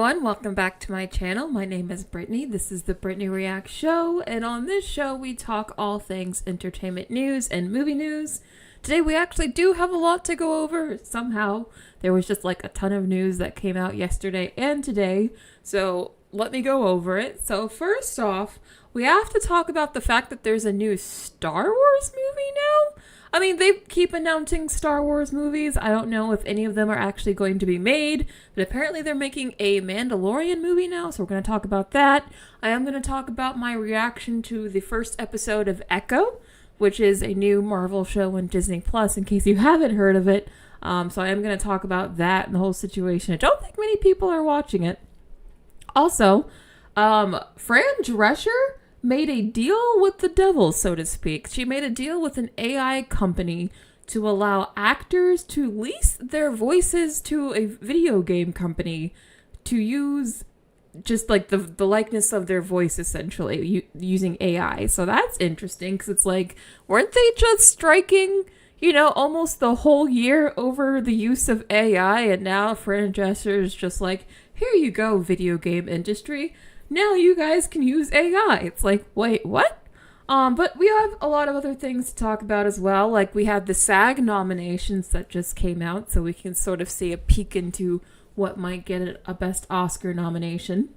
everyone, welcome back to my channel. My name is Brittany. This is the Brittany Reacts Show, and on this show we talk all things entertainment news and movie news. Today we actually do have a lot to go over. Somehow there was just like a ton of news that came out yesterday and today, so let me go over it. So first off, we have to talk about the fact that there's a new Star Wars movie now. I mean, they keep announcing Star Wars movies. I don't know if any of them are actually going to be made, but apparently they're making a Mandalorian movie now, so we're going to talk about that. I am going to talk about my reaction to the first episode of Echo, which is a new Marvel show on Disney Plus, in case you haven't heard of it. So I am going to talk about that and the whole situation. I don't think many people are watching it. Also, Fran Drescher made a deal with the devil, so to speak. She made a deal with an AI company to allow actors to lease their voices to a video game company to use just like the likeness of their voice, essentially, using AI. So that's interesting, because it's like, weren't they just striking, almost the whole year over the use of AI, and now Fran Drescher is just like, here you go, video game industry. Now you guys can use AI. It's like, wait, what? But we have a lot of other things to talk about as well. Like, we have the SAG nominations that just came out, so we can sort of see a peek into what might get a Best Oscar nomination.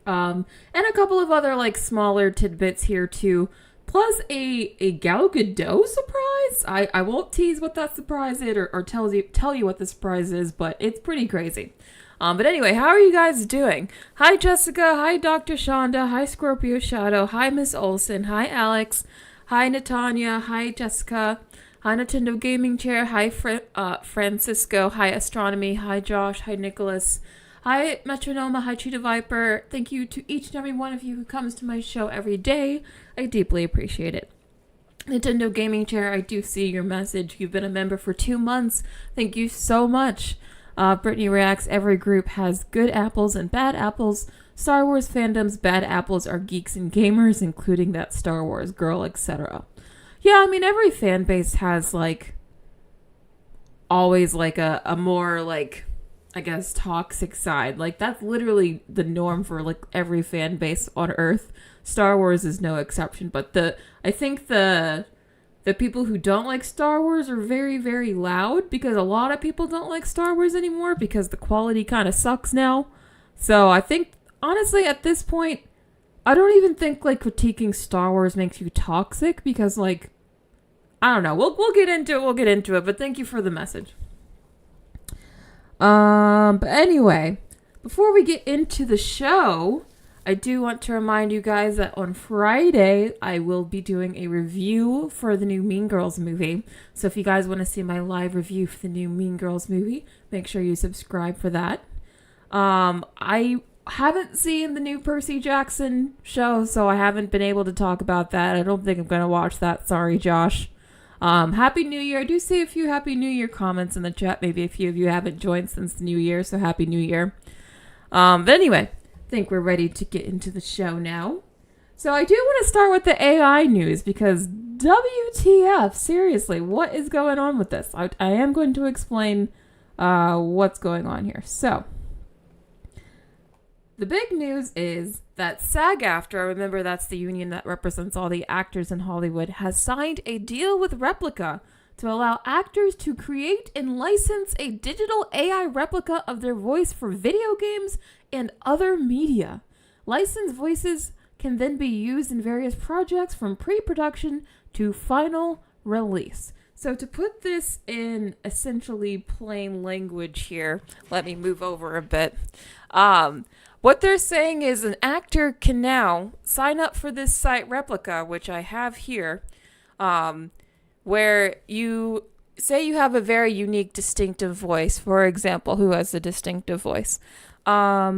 And a couple of other, like, smaller tidbits here, too. Plus a Gal Gadot surprise. I won't tease what that surprise is or tell you what the surprise is, but it's pretty crazy. But anyway, how are you guys doing? Hi, Jessica. Hi, Dr. Shonda. Hi, Scorpio Shadow. Hi, Miss Olsen. Hi, Alex. Hi, Natanya. Hi, Jessica. Hi, Nintendo Gaming Chair. Hi, Francisco. Hi, Astronomy. Hi, Josh. Hi, Nicholas. Hi, Metronoma. Hi, Cheetah Viper. Thank you to each and every one of you who comes to my show every day. I deeply appreciate it. Nintendo Gaming Chair, I do see your message. You've been a member for 2 months. Thank you so much. Brittany Reacts, every group has good apples and bad apples. Star Wars fandom's bad apples are geeks and gamers, including that Star Wars girl, etc. Yeah, I mean, every fan base has, like, always, like, a more, like, I guess, toxic side. Like, that's literally the norm for, like, every fan base on Earth. Star Wars is no exception, but I think the people who don't like Star Wars are very, very loud, because a lot of people don't like Star Wars anymore because the quality kind of sucks now. So I think, honestly, at this point, I don't even think, like, critiquing Star Wars makes you toxic, because, like, I don't know. We'll get into it, but thank you for the message. But anyway, before we get into the show, I do want to remind you guys that on Friday, I will be doing a review for the new Mean Girls movie. So if you guys want to see my live review for the new Mean Girls movie, make sure you subscribe for that. I haven't seen the new Percy Jackson show, so I haven't been able to talk about that. I don't think I'm going to watch that. Sorry, Josh. Happy New Year. I do see a few Happy New Year comments in the chat. Maybe a few of you haven't joined since the New Year, so Happy New Year. But anyway, I think we're ready to get into the show now. So I do want to start with the AI news, because WTF, seriously, what is going on with this? I am going to explain what's going on here. So, the big news is that SAG-AFTRA, remember that's the union that represents all the actors in Hollywood, has signed a deal with Replica to allow actors to create and license a digital AI replica of their voice for video games and other media. Licensed voices can then be used in various projects from pre-production to final release. So to put this in essentially plain language here, let me move over a bit. What they're saying is an actor can now sign up for this site Replica, which I have here, where you say you have a very unique, distinctive voice. For example, who has a distinctive voice? I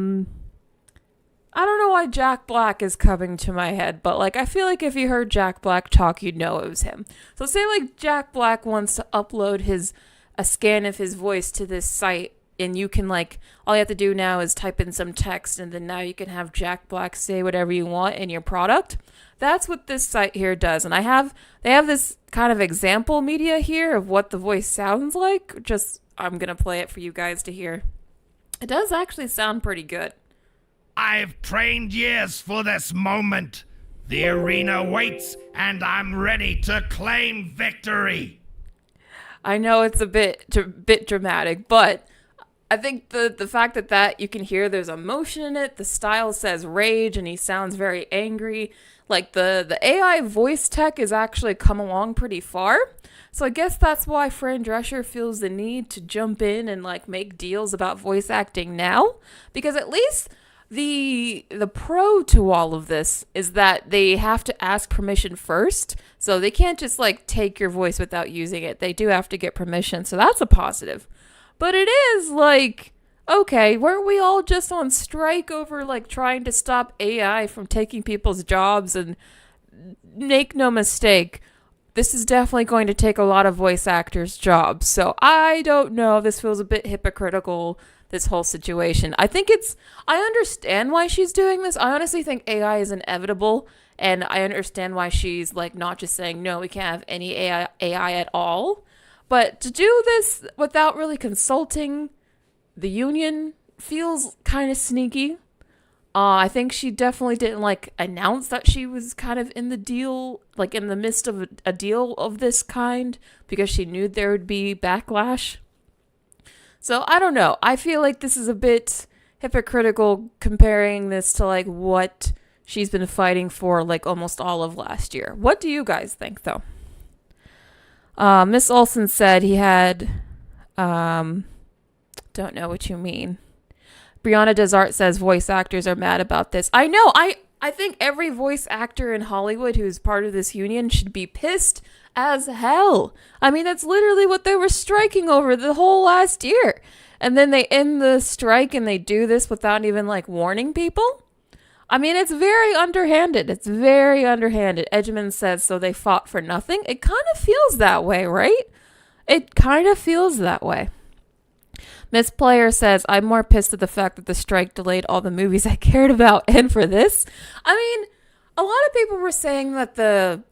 don't know why Jack Black is coming to my head, but, like, I feel like if you heard Jack Black talk, you'd know it was him. So say, like, Jack Black wants to upload a scan of his voice to this site, and you can, like, all you have to do now is type in some text, and then now you can have Jack Black say whatever you want in your product. That's what this site here does. And they have this kind of example media here of what the voice sounds like. I'm going to play it for you guys to hear. It does actually sound pretty good. I've trained years for this moment. The arena waits, and I'm ready to claim victory. I know it's a bit dramatic, but I think the fact that you can hear there's emotion in it, the style says rage, and he sounds very angry. Like the AI voice tech has actually come along pretty far. So I guess that's why Fran Drescher feels the need to jump in and like make deals about voice acting now, because at least the pro to all of this is that they have to ask permission first. So they can't just like take your voice without using it. They do have to get permission. So that's a positive. But it is like, okay, weren't we all just on strike over like trying to stop AI from taking people's jobs? And make no mistake, this is definitely going to take a lot of voice actors' jobs. So I don't know. This feels a bit hypocritical, this whole situation. I understand why she's doing this. I honestly think AI is inevitable. And I understand why she's like not just saying, no, we can't have any AI at all. But to do this without really consulting the union feels kind of sneaky. I think she definitely didn't like announce that she was kind of in the deal, like in the midst of a deal of this kind, because she knew there would be backlash. So I don't know. I feel like this is a bit hypocritical comparing this to like what she's been fighting for like almost all of last year. What do you guys think though? Miss Olsen said he had, don't know what you mean. Brianna Desart says voice actors are mad about this. I know. I think every voice actor in Hollywood who's part of this union should be pissed as hell. I mean, that's literally what they were striking over the whole last year. And then they end the strike and they do this without even like warning people. I mean, it's very underhanded. It's very underhanded. Edgemond says, so they fought for nothing. It kind of feels that way, right? It kind of feels that way. Miss Player says, I'm more pissed at the fact that the strike delayed all the movies I cared about. And for this, I mean, a lot of people were saying that the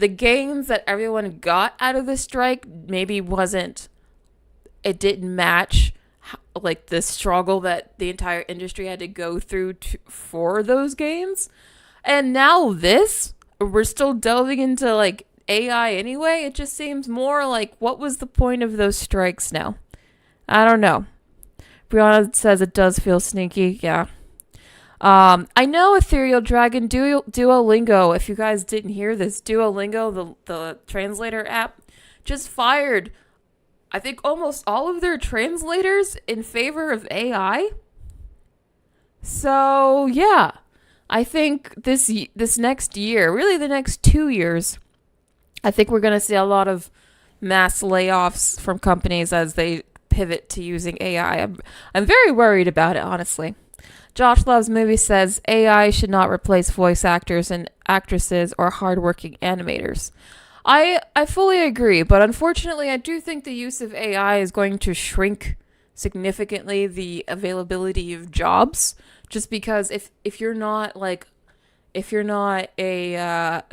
gains that everyone got out of the strike maybe it didn't match like the struggle that the entire industry had to go through for those gains. And now we're still delving into like AI anyway. It just seems more like, what was the point of those strikes now? I don't know. Brianna says it does feel sneaky. Yeah. I know Ethereal Dragon Duolingo. If you guys didn't hear this, Duolingo, the translator app, just fired, I think, almost all of their translators in favor of AI. So yeah, I think this next year, really the next 2 years, I think we're gonna see a lot of mass layoffs from companies as they pivot to using AI. I'm very worried about it, honestly. Josh Loves Movie says AI should not replace voice actors and actresses or hardworking animators. I fully agree, but unfortunately I do think the use of AI is going to shrink significantly the availability of jobs, just because if you're not a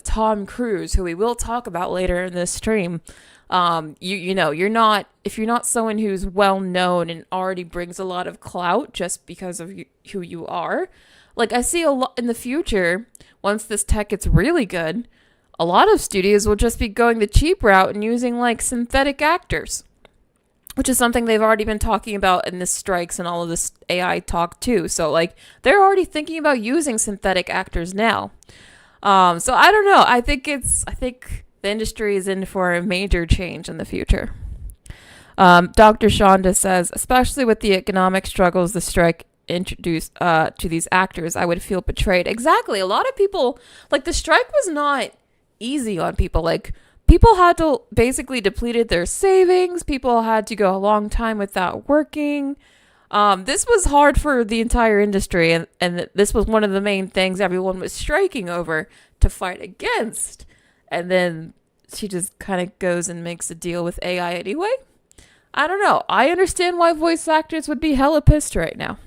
Tom Cruise, who we will talk about later in this stream, if you're not someone who's well known and already brings a lot of clout just because of who you are, like I see a lot in the future, once this tech gets really good, a lot of studios will just be going the cheap route and using like synthetic actors, which is something they've already been talking about in the strikes and all of this AI talk too. So like they're already thinking about using synthetic actors now. So I don't know. I think the industry is in for a major change in the future. Dr. Shonda says, especially with the economic struggles the strike introduced to these actors, I would feel betrayed. Exactly. A lot of people, like the strike was not easy on people. Like people had to basically depleted their savings. People had to go a long time without working. This was hard for the entire industry. And this was one of the main things everyone was striking over to fight against. And then she just kind of goes and makes a deal with AI anyway. I don't know. I understand why voice actors would be hella pissed right now.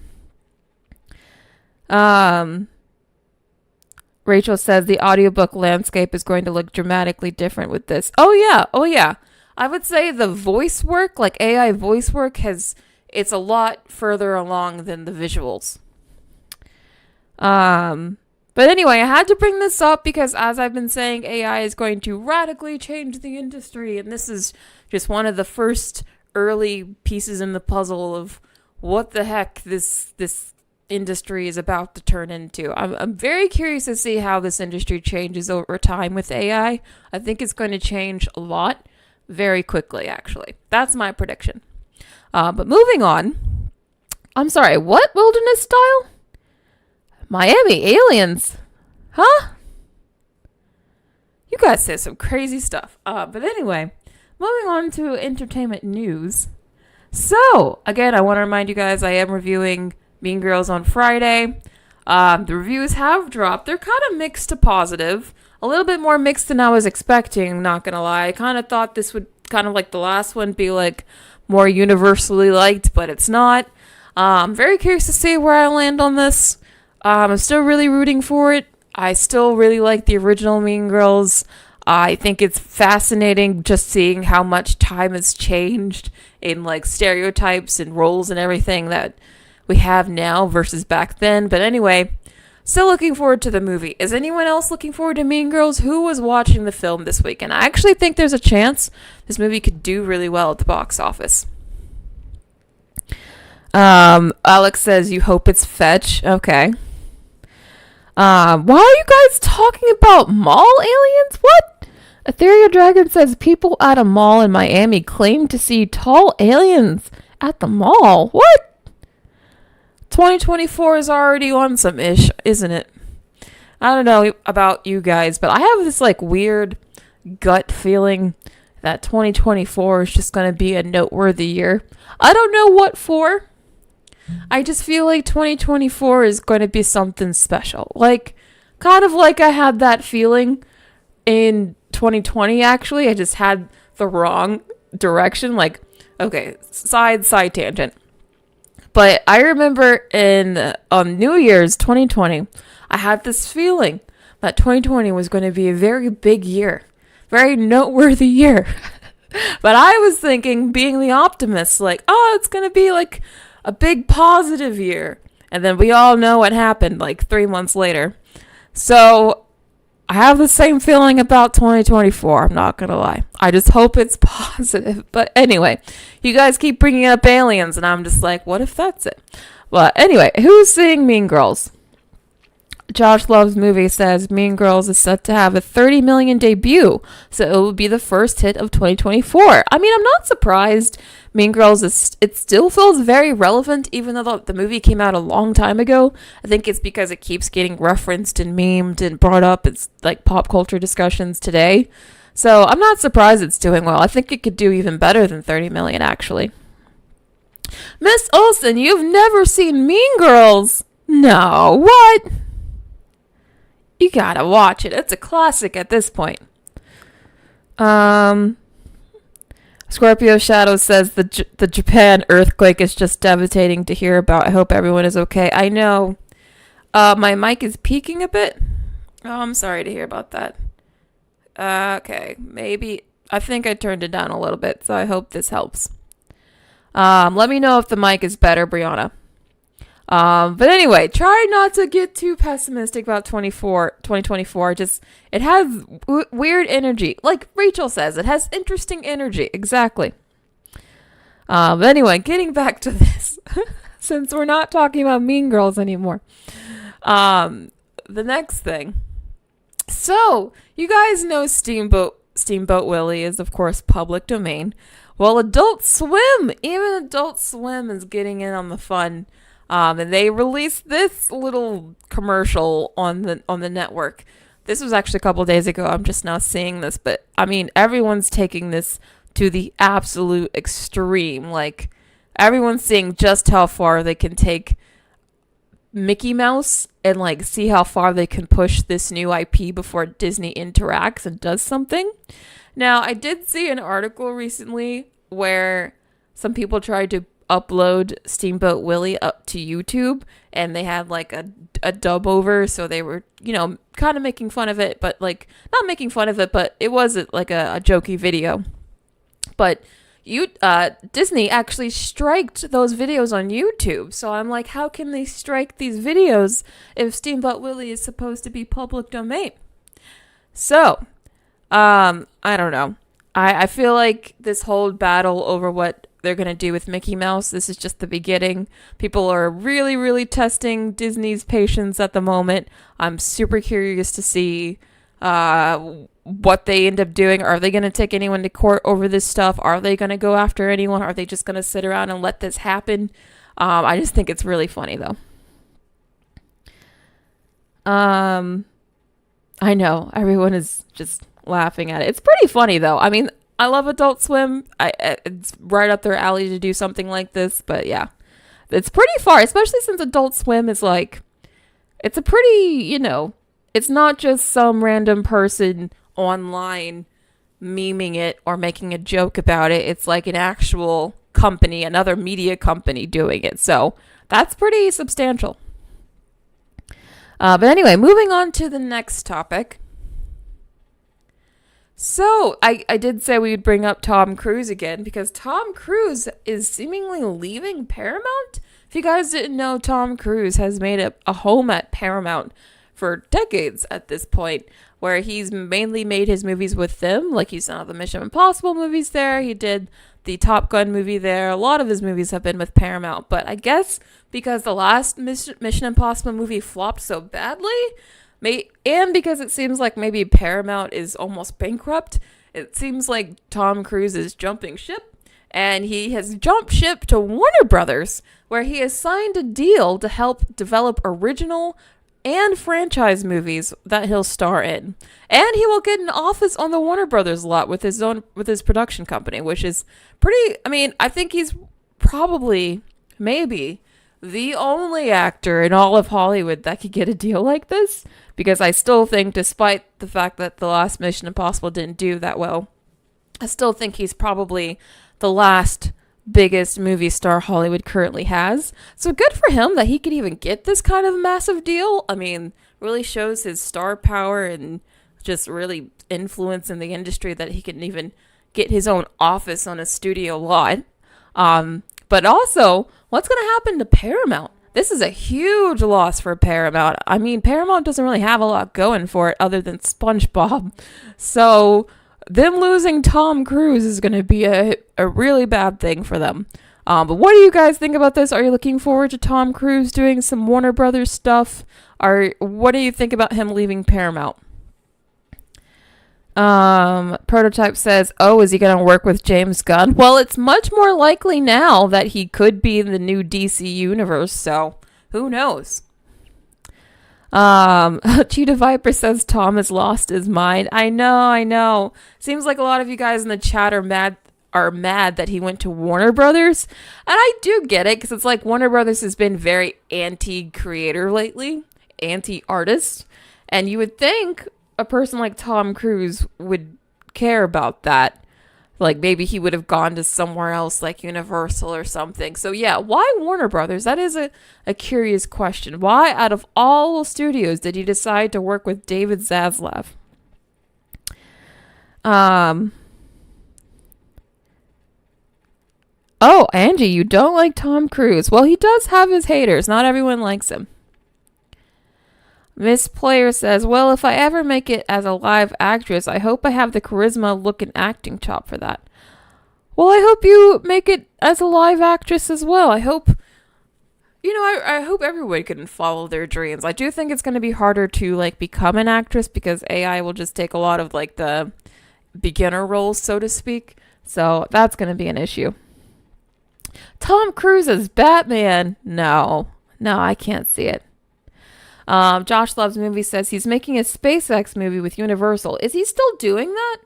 Rachel says the audiobook landscape is going to look dramatically different with this. Oh yeah. I would say the voice work, like AI voice work, it's a lot further along than the visuals. But anyway, I had to bring this up because, as I've been saying, AI is going to radically change the industry, and this is just one of the first early pieces in the puzzle of what the heck this industry is about to turn into. I'm very curious to see how this industry changes over time with AI. I think it's going to change a lot very quickly, actually. That's my prediction. But moving on. I'm sorry, what wilderness style? Miami aliens. Huh? You guys say some crazy stuff. But anyway, moving on to entertainment news. So, again, I want to remind you guys I am reviewing Mean Girls on Friday. The reviews have dropped. They're kind of mixed to positive. A little bit more mixed than I was expecting, not gonna lie. I kind of thought this would, kind of like the last one, be like more universally liked, but it's not. I'm very curious to see where I land on this. I'm still really rooting for it. I still really like the original Mean Girls. I think it's fascinating just seeing how much time has changed in like stereotypes and roles and everything that we have now versus back then. But anyway, still looking forward to the movie. Is anyone else looking forward to Mean Girls? Who was watching the film this weekend? I actually think there's a chance this movie could do really well at the box office. Alex says you hope it's fetch. Okay. Why are you guys talking about mall aliens? What? Ethereal Dragon says people at a mall in Miami claim to see tall aliens at the mall. What? 2024 is already on some ish, isn't it? I don't know about you guys, but I have this like weird gut feeling that 2024 is just going to be a noteworthy year. I don't know what for. I just feel like 2024 is going to be something special. Like, kind of like I had that feeling in 2020, actually. I just had the wrong direction. Like, okay, side tangent. But I remember on New Year's 2020, I had this feeling that 2020 was going to be a very big year. Very noteworthy year. But I was thinking, being the optimist, like, oh, it's going to be like a big positive year. And then we all know what happened like 3 months later. So I have the same feeling about 2024. I'm not going to lie. I just hope it's positive. But anyway, you guys keep bringing up aliens and I'm just like, what if that's it? But anyway, who's seeing Mean Girls? Josh Loves Movie says Mean Girls is set to have a 30 million debut, so it will be the first hit of 2024. I mean, I'm not surprised. Mean Girls it still feels very relevant, even though the movie came out a long time ago. I think it's because it keeps getting referenced and memed and brought up. It's like pop culture discussions today. So I'm not surprised it's doing well. I think it could do even better than 30 million, actually. Miss Olsen, you've never seen Mean Girls? No, what? You gotta watch it. It's a classic at this point. Scorpio Shadow says the Japan earthquake is just devastating to hear about. I hope everyone is okay. I know. My mic is peaking a bit. Oh, I'm sorry to hear about that. Okay, maybe. I think I turned it down a little bit, so I hope this helps. Let me know if the mic is better, Brianna. But anyway, try not to get too pessimistic about 2024. Just, it has weird energy. Like Rachel says, it has interesting energy. Exactly. But anyway, getting back to this, since we're not talking about Mean Girls anymore. The next thing. So, you guys know Steamboat Willie is, of course, public domain. Well, Adult Swim, even Adult Swim is getting in on the fun. And they released this little commercial on the network. This was actually a couple days ago. I'm just now seeing this, but I mean, everyone's taking this to the absolute extreme. Like, everyone's seeing just how far they can take Mickey Mouse and like see how far they can push this new IP before Disney interacts and does something. Now, I did see an article recently where some people tried to upload Steamboat Willie up to YouTube and they had like a dub over, so they were, kind of making fun of it, but like not making fun of it, but it was like a jokey video. But Disney actually striked those videos on YouTube. So I'm like, how can they strike these videos if Steamboat Willie is supposed to be public domain? So, I don't know. I feel like this whole battle over what they're going to do with Mickey Mouse, this is just the beginning. People are really, really testing Disney's patience at the moment. I'm super curious to see what they end up doing. Are they going to take anyone to court over this stuff? Are they going to go after anyone? Are they just going to sit around and let this happen? I just think it's really funny, though. I know everyone is just laughing at it. It's pretty funny, though. I mean, I love Adult Swim. It's right up their alley to do something like this. But yeah, it's pretty far, especially since Adult Swim is like, it's a pretty, it's not just some random person online memeing it or making a joke about it. It's like an actual company, another media company doing it. So that's pretty substantial. But anyway, moving on to the next topic. So, I did say we would bring up Tom Cruise again because Tom Cruise is seemingly leaving Paramount. If you guys didn't know, Tom Cruise has made a home at Paramount for decades at this point, where he's mainly made his movies with them. Like, he's done all the Mission Impossible movies there. He did the Top Gun movie there. A lot of his movies have been with Paramount. But I guess because the last Mission Impossible movie flopped so badly, and because it seems like maybe Paramount is almost bankrupt, it seems like Tom Cruise is jumping ship, and he has jumped ship to Warner Brothers, where he has signed a deal to help develop original and franchise movies that he'll star in. And he will get an office on the Warner Brothers lot with his production company, which is pretty, I think he's probably, maybe, the only actor in all of Hollywood that could get a deal like this, because I still think, despite the fact that the last Mission Impossible didn't do that well, I still think he's probably the last biggest movie star Hollywood currently has. So good for him that he could even get this kind of massive deal. Really shows his star power and just really influence in the industry that he can even get his own office on a studio lot. But also, what's going to happen to Paramount? This is a huge loss for Paramount. Paramount doesn't really have a lot going for it other than SpongeBob. So them losing Tom Cruise is going to be a really bad thing for them. But what do you guys think about this? Are you looking forward to Tom Cruise doing some Warner Brothers stuff? What do you think about him leaving Paramount? Prototype says, is he going to work with James Gunn? Well, it's much more likely now that he could be in the new DC universe, so who knows? Cheetah Viper says Tom has lost his mind. I know. Seems like a lot of you guys in the chat are mad that he went to Warner Brothers. And I do get it, because it's like Warner Brothers has been very anti-creator lately, anti-artist. And you would think a person like Tom Cruise would care about that. Like, maybe he would have gone to somewhere else, like Universal or something. So yeah, why Warner Brothers? That is a curious question. Why, out of all studios, did he decide to work with David Zaslav? Angie, you don't like Tom Cruise. Well, he does have his haters. Not everyone likes him. Miss Player says, well, if I ever make it as a live actress, I hope I have the charisma, look, and acting chop for that. Well, I hope you make it as a live actress as well. I hope, I hope everyone can follow their dreams. I do think it's going to be harder to, become an actress, because AI will just take a lot of, the beginner roles, so to speak. So that's going to be an issue. Tom Cruise as Batman? No, I can't see it. Josh Loves Movie says he's making a SpaceX movie with Universal. Is he still doing that?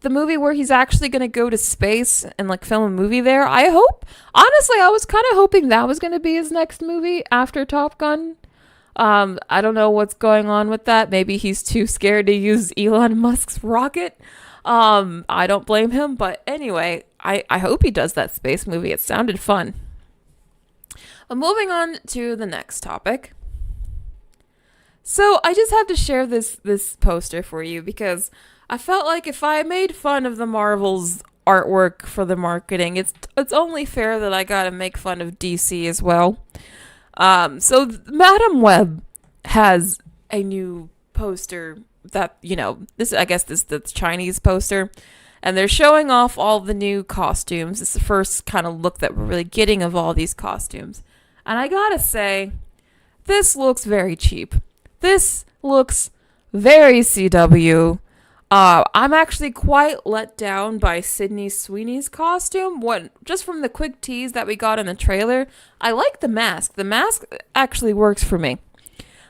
The movie where he's actually going to go to space and film a movie there? I hope. Honestly, I was kind of hoping that was going to be his next movie after Top Gun. I don't know what's going on with that. Maybe he's too scared to use Elon Musk's rocket. I don't blame him. But anyway, I hope he does that space movie. It sounded fun. But moving on to the next topic. So I just had to share this poster for you because I felt like if I made fun of the Marvel's artwork for the marketing. It's only fair that I gotta make fun of DC as well. So Madam Web has a new poster that, this, I guess this the Chinese poster, and they're showing off all the new costumes. It's the first kind of look that we're really getting of all these costumes. And I gotta say, this looks very cheap. This looks very CW. I'm actually quite let down by Sydney Sweeney's costume. Just from the quick tease that we got in the trailer, I like the mask. The mask actually works for me.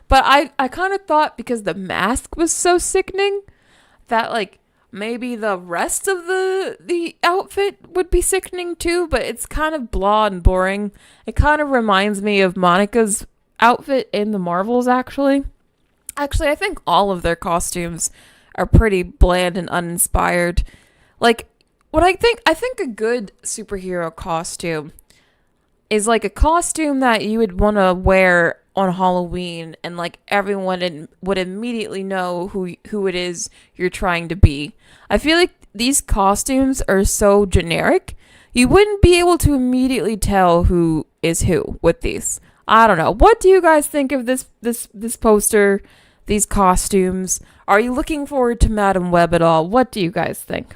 But I kind of thought because the mask was so sickening that, like, maybe the rest of the outfit would be sickening too, but it's kind of blah and boring. It kind of reminds me of Monica's outfit in the Marvels, actually. Actually, I think all of their costumes are pretty bland and uninspired. Like, I think a good superhero costume is like a costume that you would want to wear on Halloween, and like everyone would immediately know who it is you're trying to be. I feel like these costumes are so generic, you wouldn't be able to immediately tell who is who with these. I don't know. What do you guys think of this poster, these costumes? Are you looking forward to Madam Web at all? What do you guys think?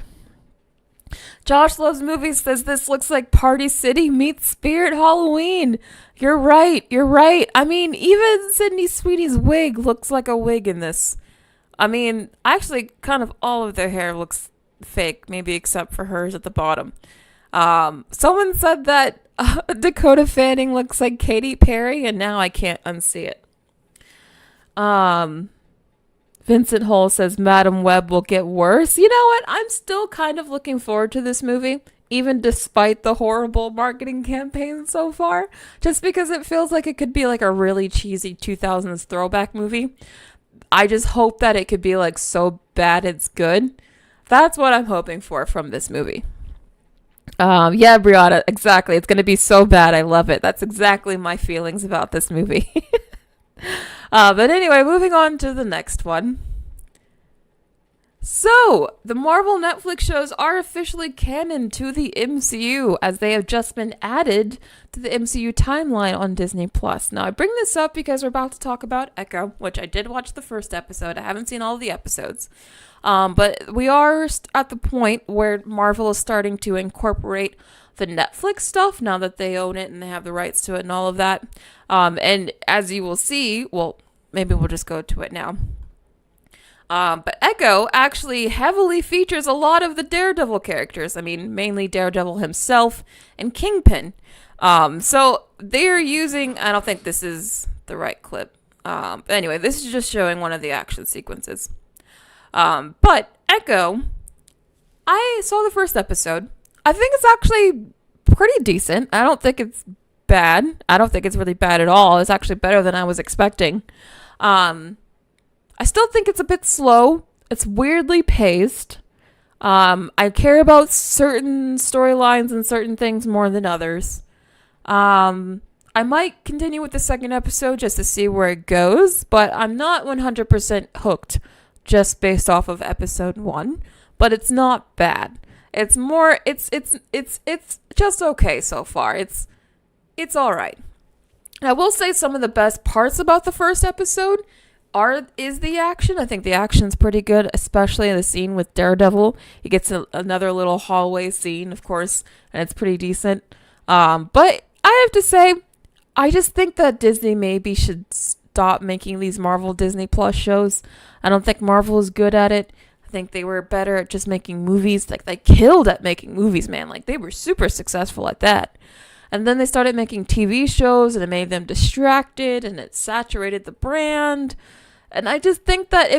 Josh Loves Movies says this looks like Party City meets Spirit Halloween. You're right. I mean, even Sydney Sweeney's wig looks like a wig in this. I mean, actually, kind of all of their hair looks fake, maybe except for hers at the bottom. Someone said that Dakota Fanning looks like Katy Perry, and now I can't unsee it. Vincent Hull says Madam Web will get worse. You know what? I'm still kind of looking forward to this movie, even despite the horrible marketing campaign so far, just because it feels like it could be like a really cheesy 2000s throwback movie. I just hope that it could be like so bad it's good. That's what I'm hoping for from this movie. Yeah, Brianna, exactly. It's going to be so bad. I love it. That's exactly my feelings about this movie. But anyway, moving on to the next one. So, the Marvel Netflix shows are officially canon to the MCU, as they have just been added to the MCU timeline on Disney+. Now, I bring this up because we're about to talk about Echo, which I did watch the first episode. I haven't seen all of the episodes. But we are at the point where Marvel is starting to incorporate the Netflix stuff now that they own it and they have the rights to it and all of that. And as you will see, well, maybe we'll just go to it now. But Echo actually heavily features a lot of the Daredevil characters. I mean, mainly Daredevil himself and Kingpin. So they're using, I don't think this is the right clip. But anyway, this is just showing one of the action sequences. But Echo, I saw the first episode. I think it's actually pretty decent. I don't think it's bad. I don't think it's really bad at all. It's actually better than I was expecting. I still think it's a bit slow. It's weirdly paced. I care about certain storylines and certain things more than others. I might continue with the second episode just to see where it goes, but I'm not 100% hooked just based off of episode 1. But it's not bad. It's more, it's just okay so far. It's all right. I will say some of the best parts about the first episode is the action. I think the action's pretty good, especially in the scene with Daredevil. He gets another little hallway scene, of course, and it's pretty decent. But I have to say, I just think that Disney maybe should stop making these Marvel Disney Plus shows. I don't think Marvel is good at it. I think they were better at just making movies. Like, they killed at making movies, man. Like, they were super successful at that. And then they started making TV shows, and it made them distracted, and it saturated the brand. And I just think that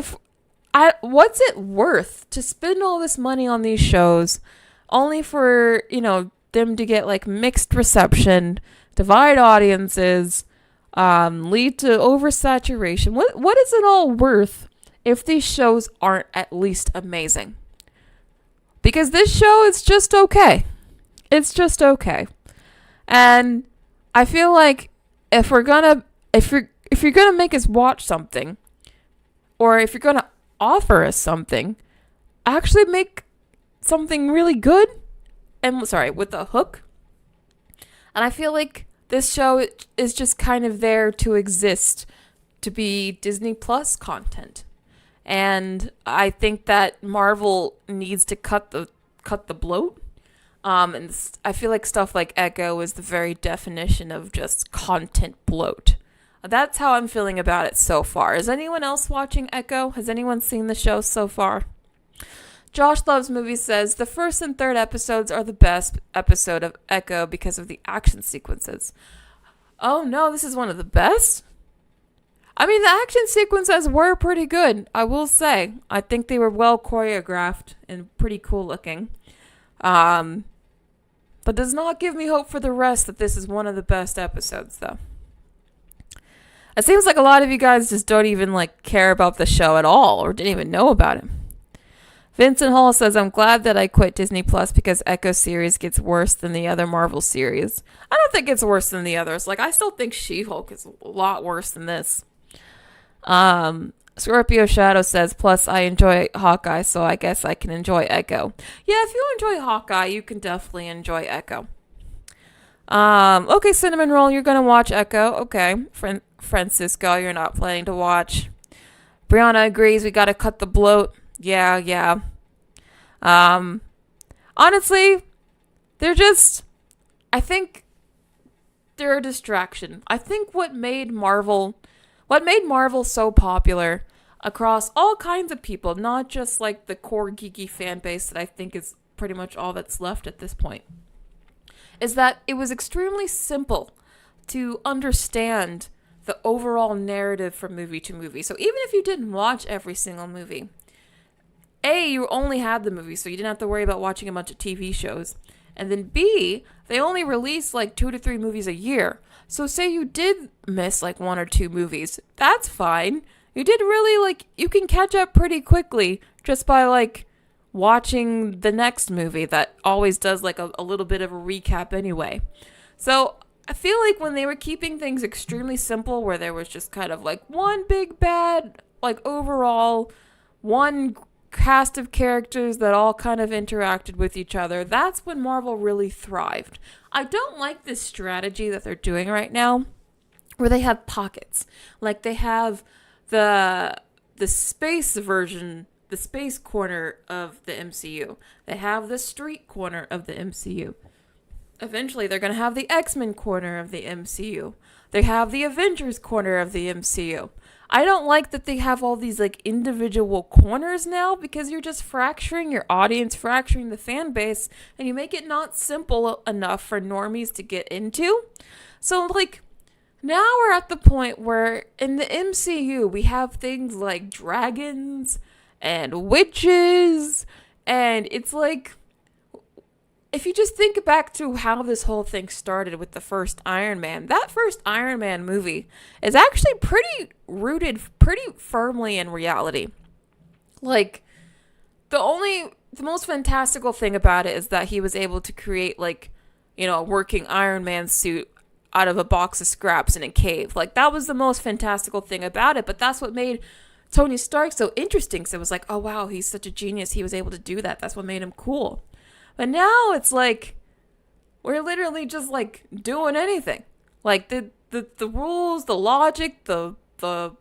what's it worth to spend all this money on these shows only for, them to get like mixed reception, divide audiences, lead to oversaturation? What is it all worth if these shows aren't at least amazing? Because this show is just okay. It's just okay. And I feel like if you're gonna make us watch something, or if you're gonna offer us something, actually make something really good with the hook. And I feel like this show is just kind of there to exist, to be Disney Plus content. And I think that Marvel needs to cut the bloat. And I feel like stuff like Echo is the very definition of just content bloat. That's how I'm feeling about it so far. Is anyone else watching Echo? Has anyone seen the show so far? Josh Loves Movies says the first and third episodes are the best episode of Echo because of the action sequences. Oh no, this is one of the best? I mean, the action sequences were pretty good, I will say. I think they were well choreographed and pretty cool looking. But does not give me hope for the rest that this is one of the best episodes, though. It seems like a lot of you guys just don't even care about the show at all or didn't even know about it. Vincent Hall says, I'm glad that I quit Disney Plus because Echo series gets worse than the other Marvel series. I don't think it's worse than the others. I still think She-Hulk is a lot worse than this. Scorpio Shadow says, plus I enjoy Hawkeye, so I guess I can enjoy Echo. Yeah, if you enjoy Hawkeye, you can definitely enjoy Echo. Okay, Cinnamon Roll, you're going to watch Echo. Okay. Francisco, you're not planning to watch. Brianna agrees, we got to cut the bloat. Yeah. Honestly, I think they're a distraction. I think what made Marvel so popular across all kinds of people, not just the core geeky fan base that I think is pretty much all that's left at this point, is that it was extremely simple to understand the overall narrative from movie to movie. So even if you didn't watch every single movie, A, you only had the movie, so you didn't have to worry about watching a bunch of TV shows. And then B, they only release 2 to 3 movies a year. So say you did miss 1 or 2 movies, that's fine. You did really you can catch up pretty quickly just by watching the next movie that always does a little bit of a recap anyway. So I feel like when they were keeping things extremely simple, where there was just kind of one big bad, overall one cast of characters that all kind of interacted with each other, that's when Marvel really thrived. I don't like this strategy that they're doing right now, where they have pockets. They have the space version, the space corner of the MCU. They have the street corner of the MCU. Eventually, they're going to have the X-Men corner of the MCU. They have the Avengers corner of the MCU. I don't like that they have all these individual corners now, because you're just fracturing your audience, fracturing the fan base, and you make it not simple enough for normies to get into. So now we're at the point where in the MCU we have things like dragons and witches, and it's if you just think back to how this whole thing started with the first Iron Man, that first Iron Man movie is actually pretty rooted pretty firmly in reality. The most fantastical thing about it is that he was able to create a working Iron Man suit out of a box of scraps in a cave. That was the most fantastical thing about it, but that's what made Tony Stark so interesting. So it was oh wow, he's such a genius, he was able to do that. That's what made him cool. But now it's we're literally just doing anything. The rules, the logic, the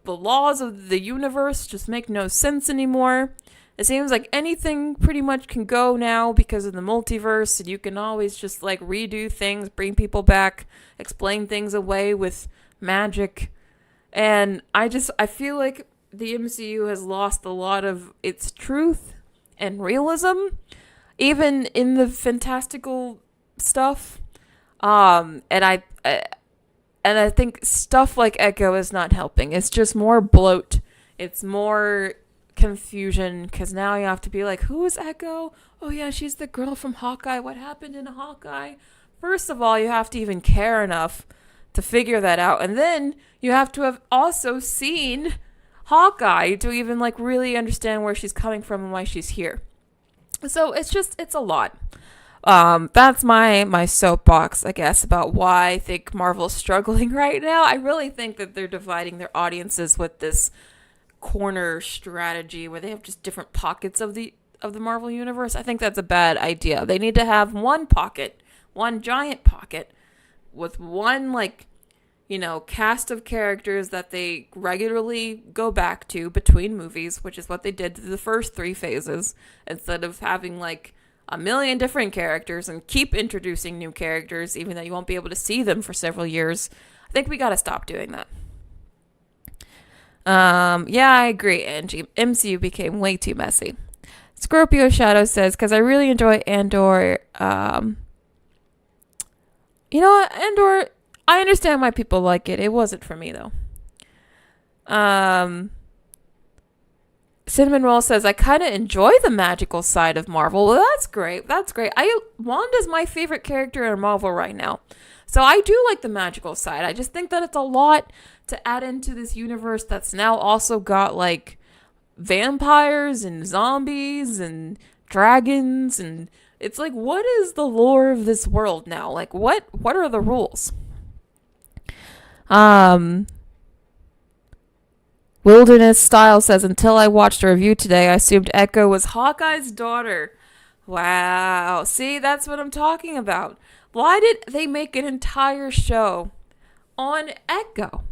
laws of the universe just make no sense anymore. It seems like anything pretty much can go now because of the multiverse, and you can always just redo things, bring people back, explain things away with magic. And I feel like the MCU has lost a lot of its truth and realism, even in the fantastical stuff. And I think stuff like Echo is not helping. It's just more bloat. It's more confusion, because now you have to be who is Echo? Oh yeah, she's the girl from Hawkeye. What happened in Hawkeye? First of all, you have to even care enough to figure that out. And then you have to have also seen Hawkeye to even really understand where she's coming from and why she's here. So it's a lot. That's my soapbox, I guess, about why I think Marvel's struggling right now. I really think that they're dividing their audiences with this corner strategy where they have just different pockets of the of the Marvel Universe. I think that's a bad idea. They need to have one pocket, one giant pocket, with one, like, you know, cast of characters that they regularly go back to between movies, which is what they did to the first 3 phases, instead of having, like, a million different characters and keep introducing new characters, even though you won't be able to see them for several years. I think we gotta stop doing that. Yeah, I agree, Angie. MCU became way too messy. Scorpio Shadow says, because I really enjoy Andor. You know what? Andor, I understand why people like it. It wasn't for me, though. Cinnamon Roll says, I kind of enjoy the magical side of Marvel. Well, that's great. That's great. Wanda's my favorite character in Marvel right now. So I do like the magical side. I just think that it's a lot to add into this universe that's now also got, like, vampires and zombies and dragons, and it's like, what is the lore of this world now? Like, what are the rules? Wilderness Style says, until I watched a review today, I assumed Echo was Hawkeye's daughter. Wow. See, that's what I'm talking about. Why did they make an entire show on Echo?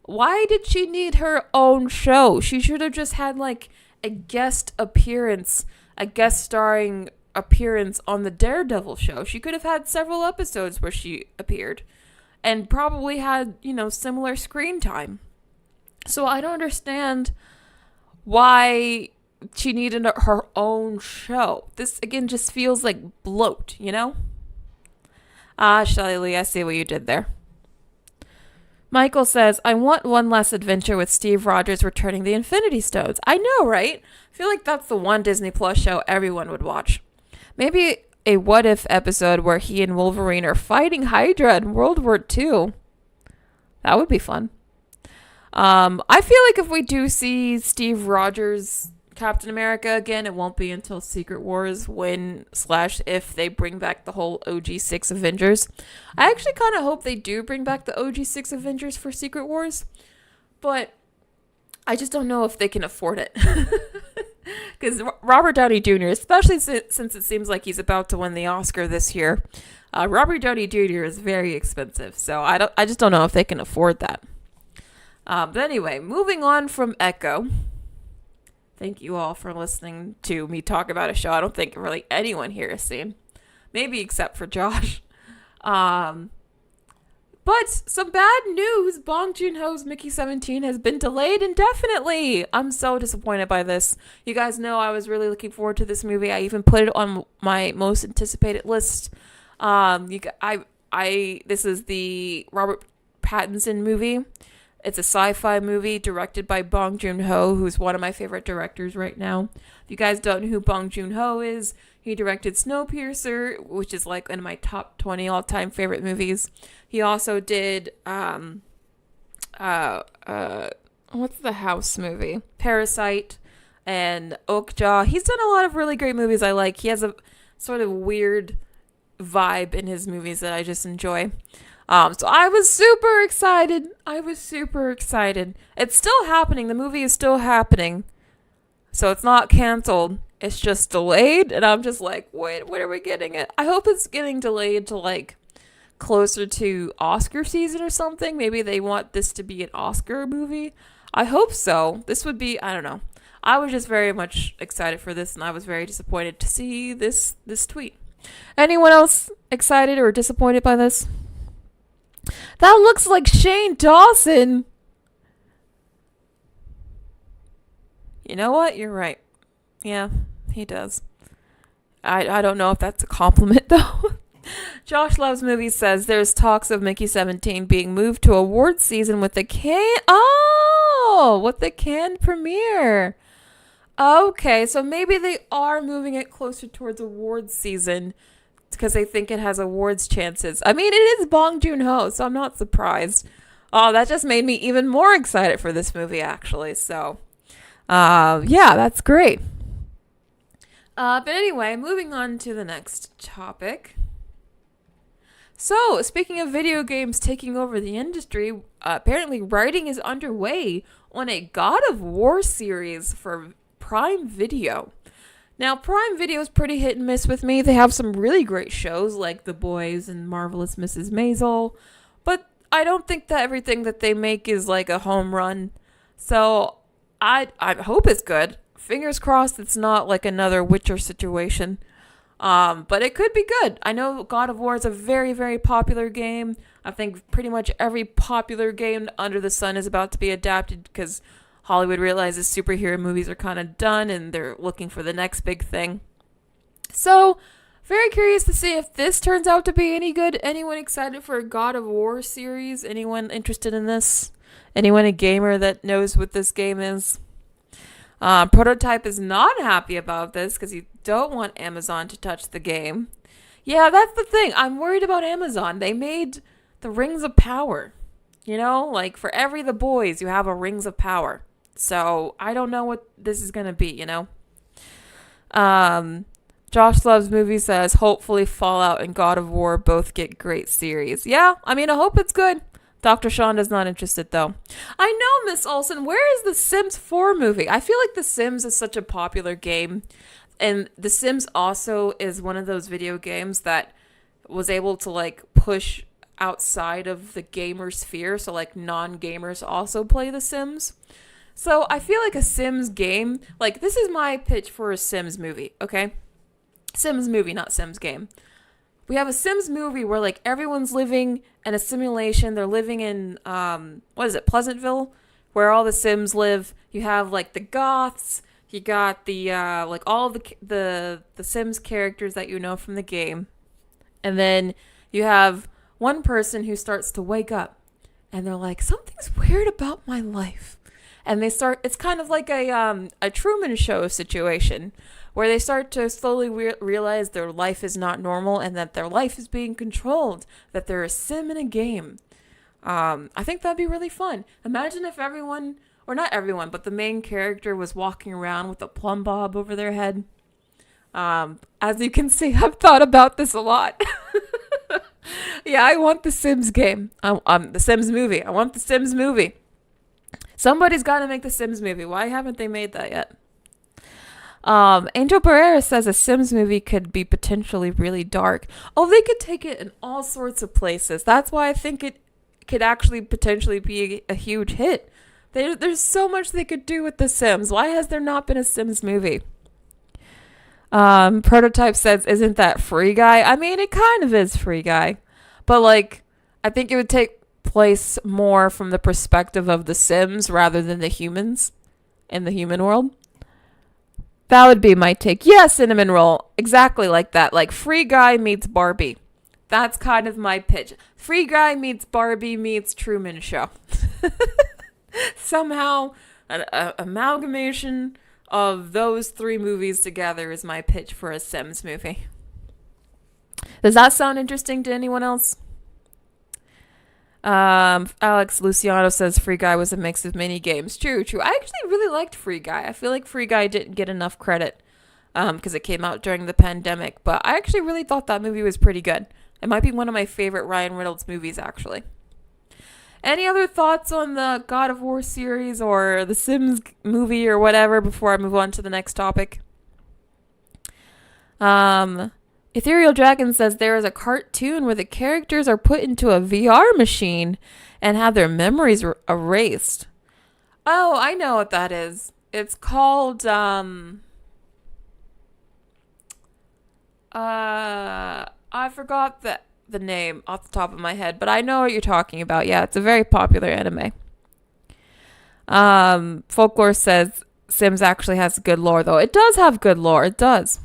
Why did she need her own show? She should have just had, like, a guest appearance, a guest starring appearance on the Daredevil show. She could have had several episodes where she appeared and probably had, you know, similar screen time. So I don't understand why she needed her own show. This, again, just feels like bloat, you know? Shelly Lee, I see what you did there. Michael says, I want one less adventure with Steve Rogers returning the Infinity Stones. I know, right? I feel like that's the one Disney Plus show everyone would watch. Maybe a What If episode where he and Wolverine are fighting Hydra in World War II. That would be fun. I feel like if we do see Steve Rogers Captain America again, it won't be until Secret Wars when/if they bring back the whole OG6 Avengers. I actually kind of hope they do bring back the OG6 Avengers for Secret Wars, but I just don't know if they can afford it. Because Robert Downey Jr., especially since it seems like he's about to win the Oscar this year, Robert Downey Jr. is very expensive, so I just don't know if they can afford that. But anyway, moving on from Echo. Thank you all for listening to me talk about a show I don't think really anyone here has seen. Maybe except for Josh. But some bad news. Bong Joon-ho's Mickey 17 has been delayed indefinitely. I'm so disappointed by this. You guys know I was really looking forward to this movie. I even put it on my most anticipated list. This is the Robert Pattinson movie. It's a sci-fi movie directed by Bong Joon-ho, who's one of my favorite directors right now. If you guys don't know who Bong Joon-ho is, he directed Snowpiercer, which is like one of my top 20 all-time favorite movies. He also did, what's the house movie? Parasite and Okja. He's done a lot of really great movies I like. He has a sort of weird vibe in his movies that I just enjoy. So I was super excited. It's still happening. The movie is still happening. So it's not canceled. It's just delayed. And I'm just like, wait, when are we getting it? I hope it's getting delayed to like closer to Oscar season or something. Maybe they want this to be an Oscar movie. I hope so. This would be, I don't know. I was just very much excited for this, and I was very disappointed to see this tweet. Anyone else excited or disappointed by this? That looks like Shane Dawson. You know what? You're right. Yeah, he does. I don't know if that's a compliment, though. Josh Loves Movies says there's talks of Mickey 17 being moved to awards season with the Cannes premiere. Okay, so maybe they are moving it closer towards awards season because they think it has awards chances. I mean, it is Bong Joon-ho, so I'm not surprised. Oh, that just made me even more excited for this movie, actually. So, yeah, that's great. But anyway, moving on to the next topic. So, speaking of video games taking over the industry, apparently writing is underway on a God of War series for Prime Video. Now, Prime Video is pretty hit and miss with me. They have some really great shows like The Boys and Marvelous Mrs. Maisel, but I don't think that everything that they make is like a home run. So I hope it's good. Fingers crossed it's not like another Witcher situation. But it could be good. I know God of War is a very, very popular game. I think pretty much every popular game under the sun is about to be adapted because Hollywood realizes superhero movies are kind of done and they're looking for the next big thing. So, very curious to see if this turns out to be any good. Anyone excited for a God of War series? Anyone interested in this? Anyone a gamer that knows what this game is? Prototype is not happy about this because you don't want Amazon to touch the game. Yeah, that's the thing. I'm worried about Amazon. They made the Rings of Power. You know, like for every The Boys, you have a Rings of Power. So I don't know what this is going to be, you know. Josh Loves Movie says, hopefully Fallout and God of War both get great series. Yeah, I mean, I hope it's good. Dr. Shonda's not interested, though. I know, Miss Olsen. Where is the Sims 4 movie? I feel like The Sims is such a popular game. And The Sims also is one of those video games that was able to, like, push outside of the gamer sphere. So, like, non-gamers also play The Sims. So, I feel like a Sims game... Like, this is my pitch for a Sims movie, okay? Sims movie, not Sims game. We have a Sims movie where, like, everyone's living in a simulation. They're living in, Pleasantville, where all the Sims live. You have, like, the Goths. You got the, like, all the Sims characters that you know from the game. And then you have one person who starts to wake up. And they're like, something's weird about my life. And they start, it's kind of like a Truman Show situation, where they start to slowly realize their life is not normal and that their life is being controlled, that they're a sim in a game. I think that'd be really fun. Imagine if everyone, or not everyone, but the main character was walking around with a plumb bob over their head. As you can see, I've thought about this a lot. Yeah, I want the Sims game. The Sims movie. I want the Sims movie. Somebody's got to make the Sims movie. Why haven't they made that yet? Angel Pereira says a Sims movie could be potentially really dark. Oh, they could take it in all sorts of places. That's why I think it could actually potentially be a huge hit. There's so much they could do with the Sims. Why has there not been a Sims movie? Prototype says, isn't that Free Guy? I mean, it kind of is Free Guy. But, like, I think it would take place more from the perspective of the Sims rather than the humans in the human world. That would be my take. Yeah, Cinnamon Roll. Exactly like that. Like Free Guy meets Barbie. That's kind of my pitch. Free Guy meets Barbie meets Truman Show. Somehow, an amalgamation of those three movies together is my pitch for a Sims movie. Does that sound interesting to anyone else? Alex Luciano says Free Guy was a mix of mini games. True. I actually really liked Free Guy. I feel like Free Guy didn't get enough credit because it came out during the pandemic. But I actually really thought that movie was pretty good. It might be one of my favorite Ryan Reynolds movies, actually. Any other thoughts on the God of War series or the Sims movie or whatever before I move on to the next topic? Ethereal Dragon says there is a cartoon where the characters are put into a VR machine and have their memories erased. Oh, I know what that is. It's called, I forgot the name off the top of my head, but I know what you're talking about. Yeah, it's a very popular anime. Folklore says Sims actually has good lore, though. It does have good lore. It does.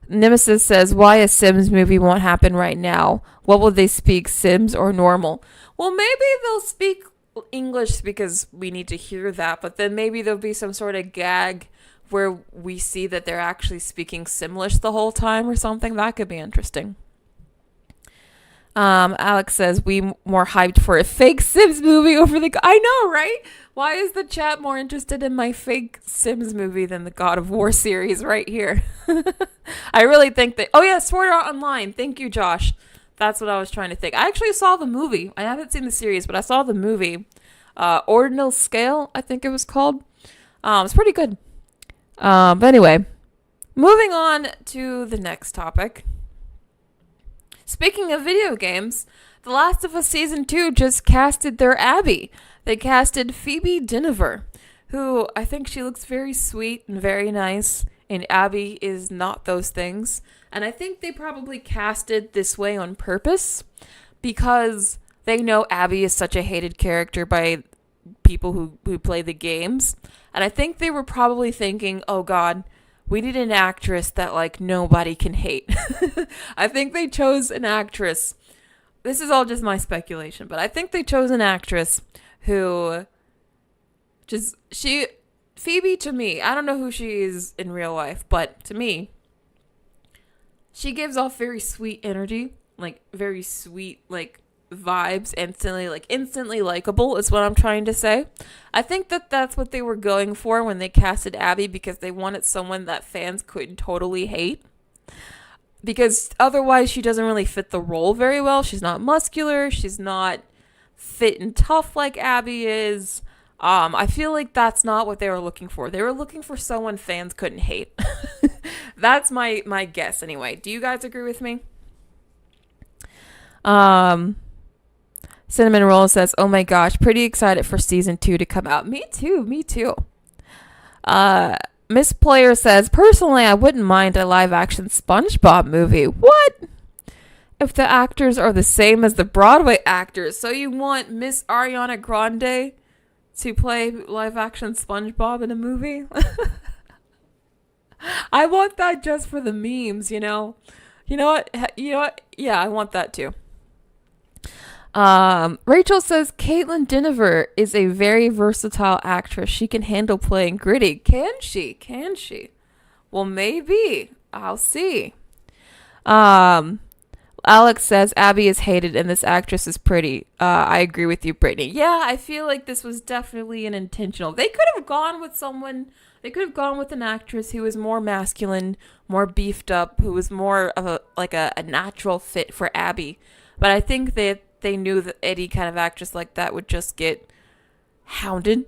Nemesis says, why a Sims movie won't happen right now? What will they speak, Sims or normal? Well, maybe they'll speak English because we need to hear that, but then maybe there'll be some sort of gag where we see that they're actually speaking Simlish the whole time or something. That could be interesting. Alex says, we more hyped for a fake Sims movie over the... I know, right? Why is the chat more interested in my fake Sims movie than the God of War series right here? I really think that... Oh, yeah, Sword Art Online. Thank you, Josh. That's what I was trying to think. I actually saw the movie. I haven't seen the series, but I saw the movie. Ordinal Scale, I think it was called. It's pretty good. But anyway, Moving on to the next topic. Speaking of video games, The Last of Us Season 2 just casted their Abby. They casted Phoebe Dynevor, who I think she looks very sweet and very nice, and Abby is not those things. And I think they probably casted this way on purpose because they know Abby is such a hated character by people who play the games. And I think they were probably thinking, oh God, we need an actress that like nobody can hate. I think they chose an actress. This is all just my speculation, but I think they chose an actress who Phoebe, to me, I don't know who she is in real life, but to me, she gives off very sweet energy, like very sweet, like vibes, instantly likable is what I'm trying to say. I think that's what they were going for when they casted Abby, because they wanted someone that fans couldn't totally hate. Because otherwise she doesn't really fit the role very well. She's not muscular. She's not fit and tough like Abby is. I feel like that's not what they were looking for. They were looking for someone fans couldn't hate. That's my guess anyway. Do you guys agree with me? Cinnamon Roll says, oh my gosh, pretty excited for season 2 to come out. Me too. Miss Player says, personally, I wouldn't mind a live action SpongeBob movie. What? If the actors are the same as the Broadway actors. So you want Miss Ariana Grande to play live action SpongeBob in a movie? I want that just for the memes, you know? You know what? Yeah, I want that too. Rachel says Caitlin Dynevor is a very versatile actress. She can handle playing gritty. Can she? Well, maybe. I'll see. Alex says Abby is hated and this actress is pretty. I agree with you, Brittany. Yeah, I feel like this was definitely an intentional. They could have gone with an actress who was more masculine, more beefed up, who was more of a natural fit for Abby. But I think that they knew that any kind of actress like that would just get hounded.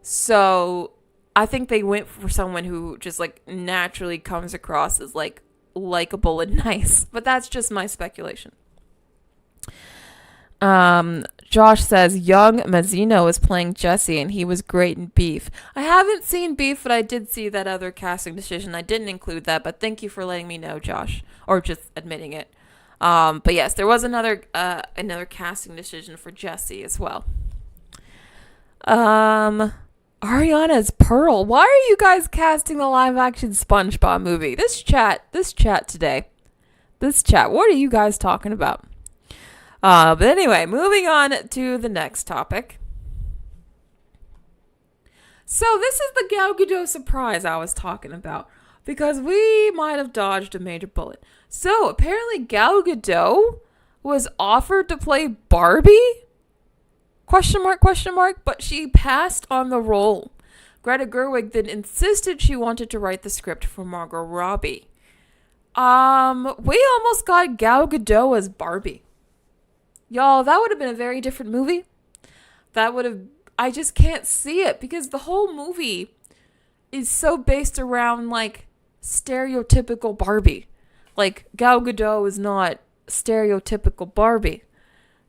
So I think they went for someone who just like naturally comes across as like likable and nice. But that's just my speculation. Josh says young Mazzino is playing Jesse and he was great in Beef. I haven't seen Beef, but I did see that other casting decision. I didn't include that, but thank you for letting me know, Josh, or just admitting it. But yes, there was another casting decision for Jesse as well. Ariana's Pearl. Why are you guys casting the live action SpongeBob movie? This chat today. What are you guys talking about? But anyway, moving on to the next topic. So this is the Gal Gadot surprise I was talking about, because we might have dodged a major bullet. So apparently Gal Gadot was offered to play Barbie? Question mark, but she passed on the role. Greta Gerwig then insisted she wanted to write the script for Margot Robbie. We almost got Gal Gadot as Barbie. Y'all, that would have been a very different movie. I just can't see it, because the whole movie is so based around like stereotypical Barbie. Like, Gal Gadot is not stereotypical Barbie.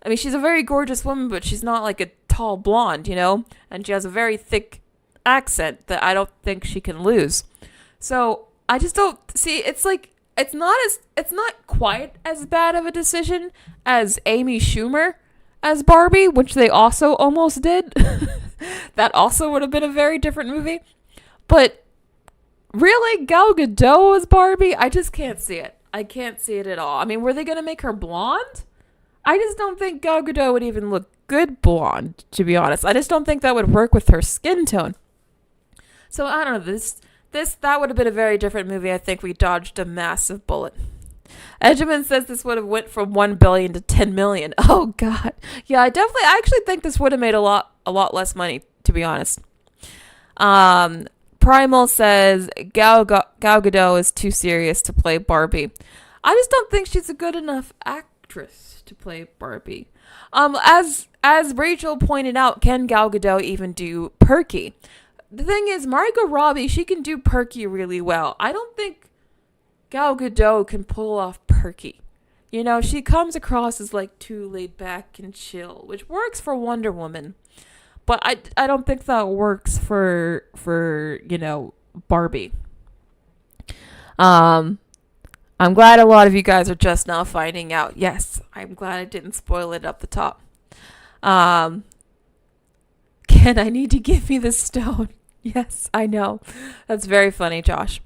I mean, she's a very gorgeous woman, but she's not like a tall blonde, you know? And she has a very thick accent that I don't think she can lose. So, I just don't see, it's like, it's not quite as bad of a decision as Amy Schumer as Barbie, which they also almost did. That also would have been a very different movie. But really, Gal Gadot as Barbie? I just can't see it. I can't see it at all. I mean, were they going to make her blonde? I just don't think Gal Gadot would even look good blonde, to be honest. I just don't think that would work with her skin tone. So, I don't know. That would have been a very different movie. I think we dodged a massive bullet. Edgerman says this would have went from 1 billion to 10 million. Oh, God. Yeah, I actually think this would have made a lot less money, to be honest. Primal says Gal Gadot is too serious to play Barbie. I just don't think she's a good enough actress to play Barbie. As Rachel pointed out, can Gal Gadot even do Perky? the thing is, Margot Robbie, she can do Perky really well. I don't think Gal Gadot can pull off Perky. You know, she comes across as like too laid back and chill, which works for Wonder Woman. But I don't think that works for Barbie. I'm glad a lot of you guys are just now finding out. Yes, I'm glad I didn't spoil it up the top. Ken, I need to give me the stone. Yes, I know. That's very funny, Josh.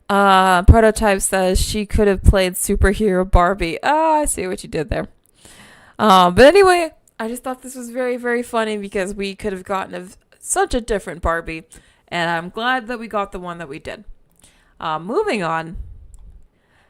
Prototype says she could have played superhero Barbie. I see what you did there. But anyway, I just thought this was very, very funny because we could have gotten such a different Barbie. And I'm glad that we got the one that we did. Moving on.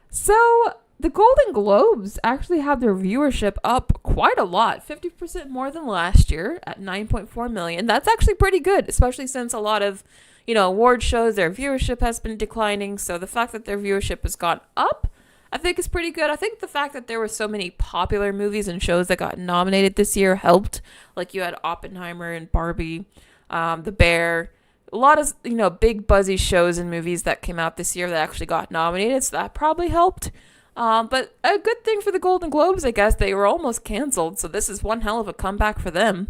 So, the Golden Globes actually had their viewership up quite a lot. 50% more than last year at 9.4 million. That's actually pretty good, especially since a lot of, award shows, their viewership has been declining. So, the fact that their viewership has gone up, I think is pretty good. I think the fact that there were so many popular movies and shows that got nominated this year helped. Like, you had Oppenheimer and Barbie, The Bear. A lot of, big buzzy shows and movies that came out this year that actually got nominated, so that probably helped. But a good thing for the Golden Globes, I guess, they were almost canceled, so this is one hell of a comeback for them.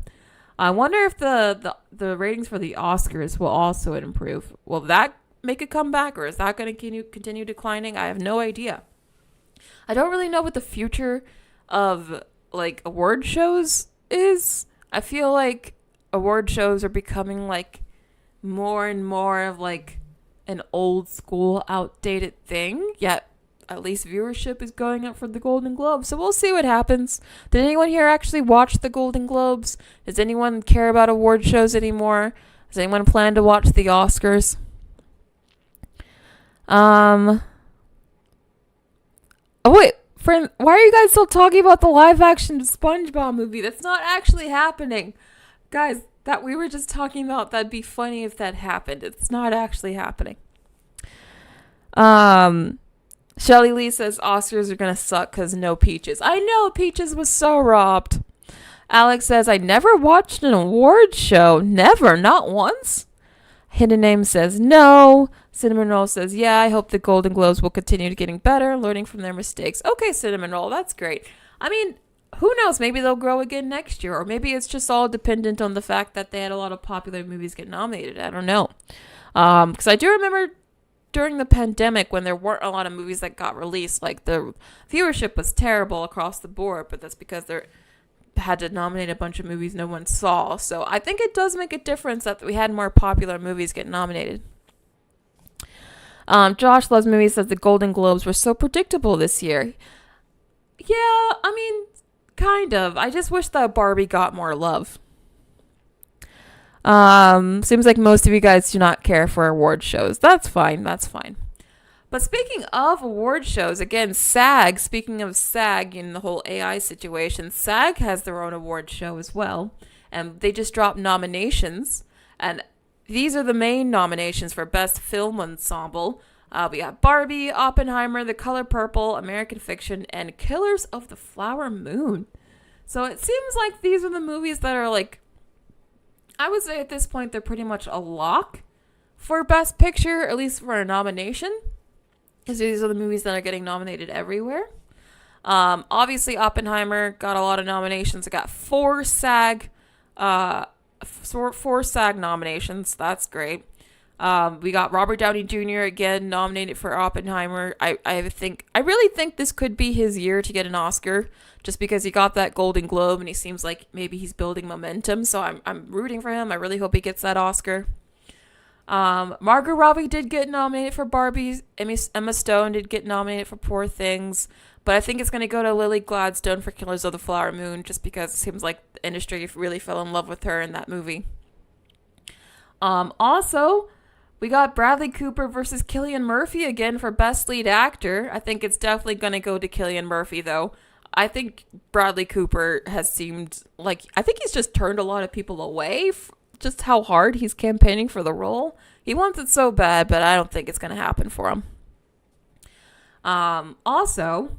I wonder if the ratings for the Oscars will also improve. Will that make a comeback, or is that going to continue declining? I have no idea. I don't really know what the future of, award shows is. I feel like award shows are becoming, more and more of an old school outdated thing, yet at least viewership is going up for the Golden Globes, so we'll see what happens. Did anyone here actually watch the Golden Globes? Does anyone care about award shows anymore? Does anyone plan to watch the Oscars? Oh wait, friend, why are you guys still talking about the live action SpongeBob movie? That's not actually happening, guys. That we were just talking about, that'd be funny if that happened. It's not actually happening. Shelly Lee says Oscars are going to suck because no Peaches. I know, Peaches was so robbed. Alex says, I never watched an award show. Never, not once. Hidden Name says no. Cinnamon Roll says, yeah, I hope the Golden Globes will continue to getting better, learning from their mistakes. Okay, Cinnamon Roll, that's great. I mean, who knows? Maybe they'll grow again next year. Or maybe it's just all dependent on the fact that they had a lot of popular movies get nominated. I don't know. Because I do remember during the pandemic when there weren't a lot of movies that got released, the viewership was terrible across the board. But that's because they had to nominate a bunch of movies no one saw. So I think it does make a difference that we had more popular movies get nominated. Josh Loves Movies says the Golden Globes were so predictable this year. Yeah, I mean, kind of. I just wish that Barbie got more love. Seems like most of you guys do not care for award shows. That's fine. But speaking of award shows, again, SAG, speaking of SAG and the whole AI situation, SAG has their own award show as well. And they just dropped nominations. And these are the main nominations for Best Film Ensemble. We got Barbie, Oppenheimer, The Color Purple, American Fiction, and Killers of the Flower Moon. So it seems like these are the movies that are I would say at this point they're pretty much a lock for Best Picture, at least for a nomination. Because these are the movies that are getting nominated everywhere. Obviously, Oppenheimer got a lot of nominations. It got four SAG nominations. That's great. We got Robert Downey Jr. again nominated for Oppenheimer. I really think this could be his year to get an Oscar, just because he got that Golden Globe and he seems like maybe he's building momentum. So I'm rooting for him. I really hope he gets that Oscar. Margot Robbie did get nominated for Barbie. Emma Stone did get nominated for Poor Things. But I think it's going to go to Lily Gladstone for Killers of the Flower Moon, just because it seems like the industry really fell in love with her in that movie. Also, we got Bradley Cooper versus Cillian Murphy again for Best Lead Actor. I think it's definitely going to go to Cillian Murphy, though. I think Bradley Cooper has seemed I think he's just turned a lot of people away, just how hard he's campaigning for the role. He wants it so bad, but I don't think it's going to happen for him. Also,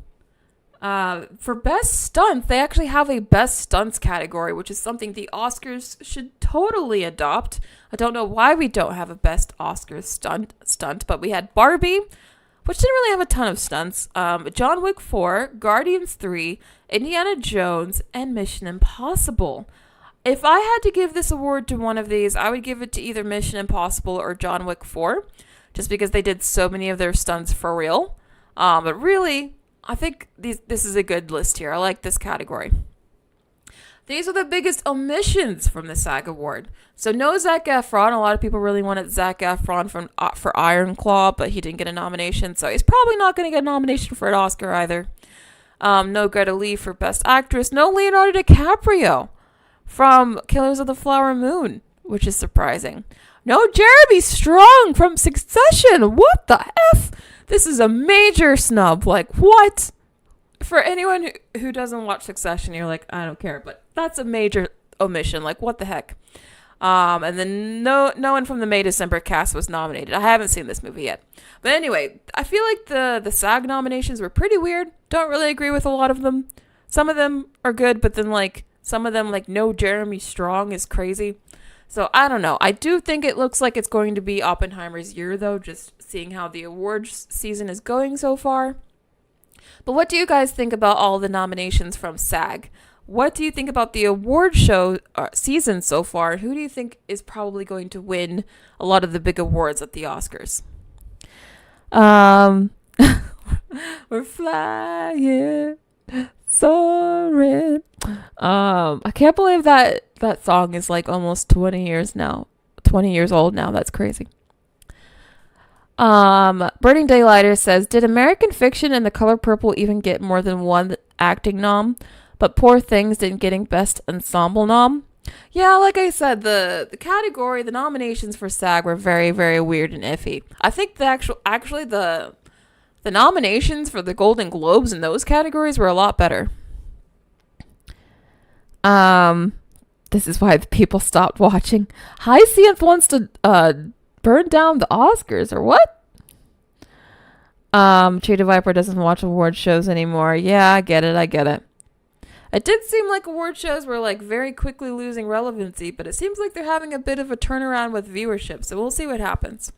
For best stunts, they actually have a best stunts category, which is something the Oscars should totally adopt. I don't know why we don't have a best Oscars stunt, but we had Barbie, which didn't really have a ton of stunts. John Wick 4, Guardians 3, Indiana Jones, and Mission Impossible. If I had to give this award to one of these, I would give it to either Mission Impossible or John Wick 4, just because they did so many of their stunts for real. But really, I think this is a good list here. I like this category. These are the biggest omissions from the SAG Award. So no Zac Efron. A lot of people really wanted Zac Efron for Iron Claw, but he didn't get a nomination. So he's probably not going to get a nomination for an Oscar either. No Greta Lee for Best Actress. No Leonardo DiCaprio from Killers of the Flower Moon, which is surprising. No Jeremy Strong from Succession. What the F? This is a major snub. Like, what? For anyone who doesn't watch Succession, you're like, I don't care. But that's a major omission. Like, what the heck? And then no one from the May-December cast was nominated. I haven't seen this movie yet. But anyway, I feel like the SAG nominations were pretty weird. Don't really agree with a lot of them. Some of them are good, but then, like, some of them, like, no Jeremy Strong is crazy. So, I don't know. I do think it looks like it's going to be Oppenheimer's year, though, just seeing how the awards season is going so far. But what do you guys think about all the nominations from SAG? What do you think about the award show season so far? Who do you think is probably going to win a lot of the big awards at the Oscars? We're flying, soaring. I can't believe that song is like almost 20 years old now. That's crazy. Burning Daylighter says, did American Fiction and The Color Purple even get more than one acting nom? But Poor Things didn't getting Best Ensemble nom? Yeah, like I said, the category, the nominations for SAG were very, very weird and iffy. I think the nominations for the Golden Globes in those categories were a lot better. This is why the people stopped watching. Hyacinth wants to burn down the Oscars, or what? Cheetah Viper doesn't watch award shows anymore. Yeah, I get it. It did seem like award shows were like very quickly losing relevancy, but it seems like they're having a bit of a turnaround with viewership, so we'll see what happens.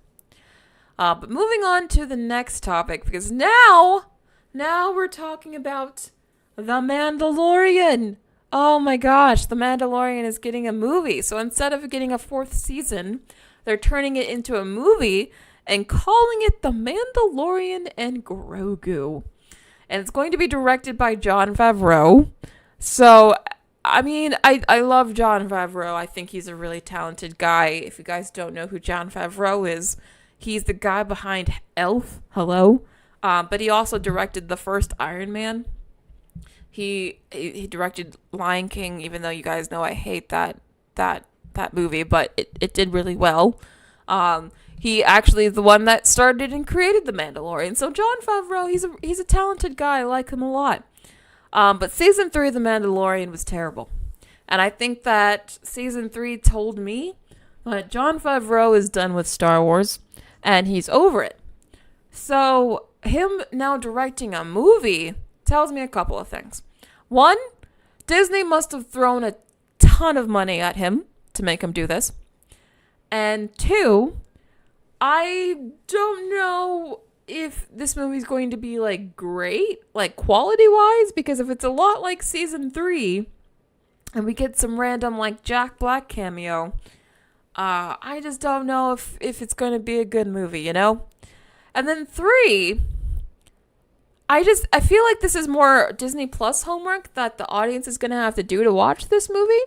But moving on to the next topic, because now we're talking about The Mandalorian. Oh my gosh, The Mandalorian is getting a movie. So instead of getting a 4th season, they're turning it into a movie and calling it The Mandalorian and Grogu. And it's going to be directed by Jon Favreau. So, I mean, I love Jon Favreau. I think he's a really talented guy. If you guys don't know who Jon Favreau is, he's the guy behind Elf. Hello? But he also directed the first Iron Man. He directed Lion King, even though you guys know I hate that movie, but it did really well. He actually is the one that started and created The Mandalorian. So Jon Favreau, he's a talented guy. I like him a lot. But season 3 of The Mandalorian was terrible. And I think that season 3 told me that Jon Favreau is done with Star Wars and he's over it. So him now directing a movie tells me a couple of things. One, Disney must have thrown a ton of money at him to make him do this. And two, I don't know if this movie's going to be like great, like quality wise, because if it's a lot like season 3 and we get some random like Jack Black cameo, I just don't know if it's going to be a good movie, you know? And then 3, I feel like this is more Disney Plus homework that the audience is going to have to do to watch this movie.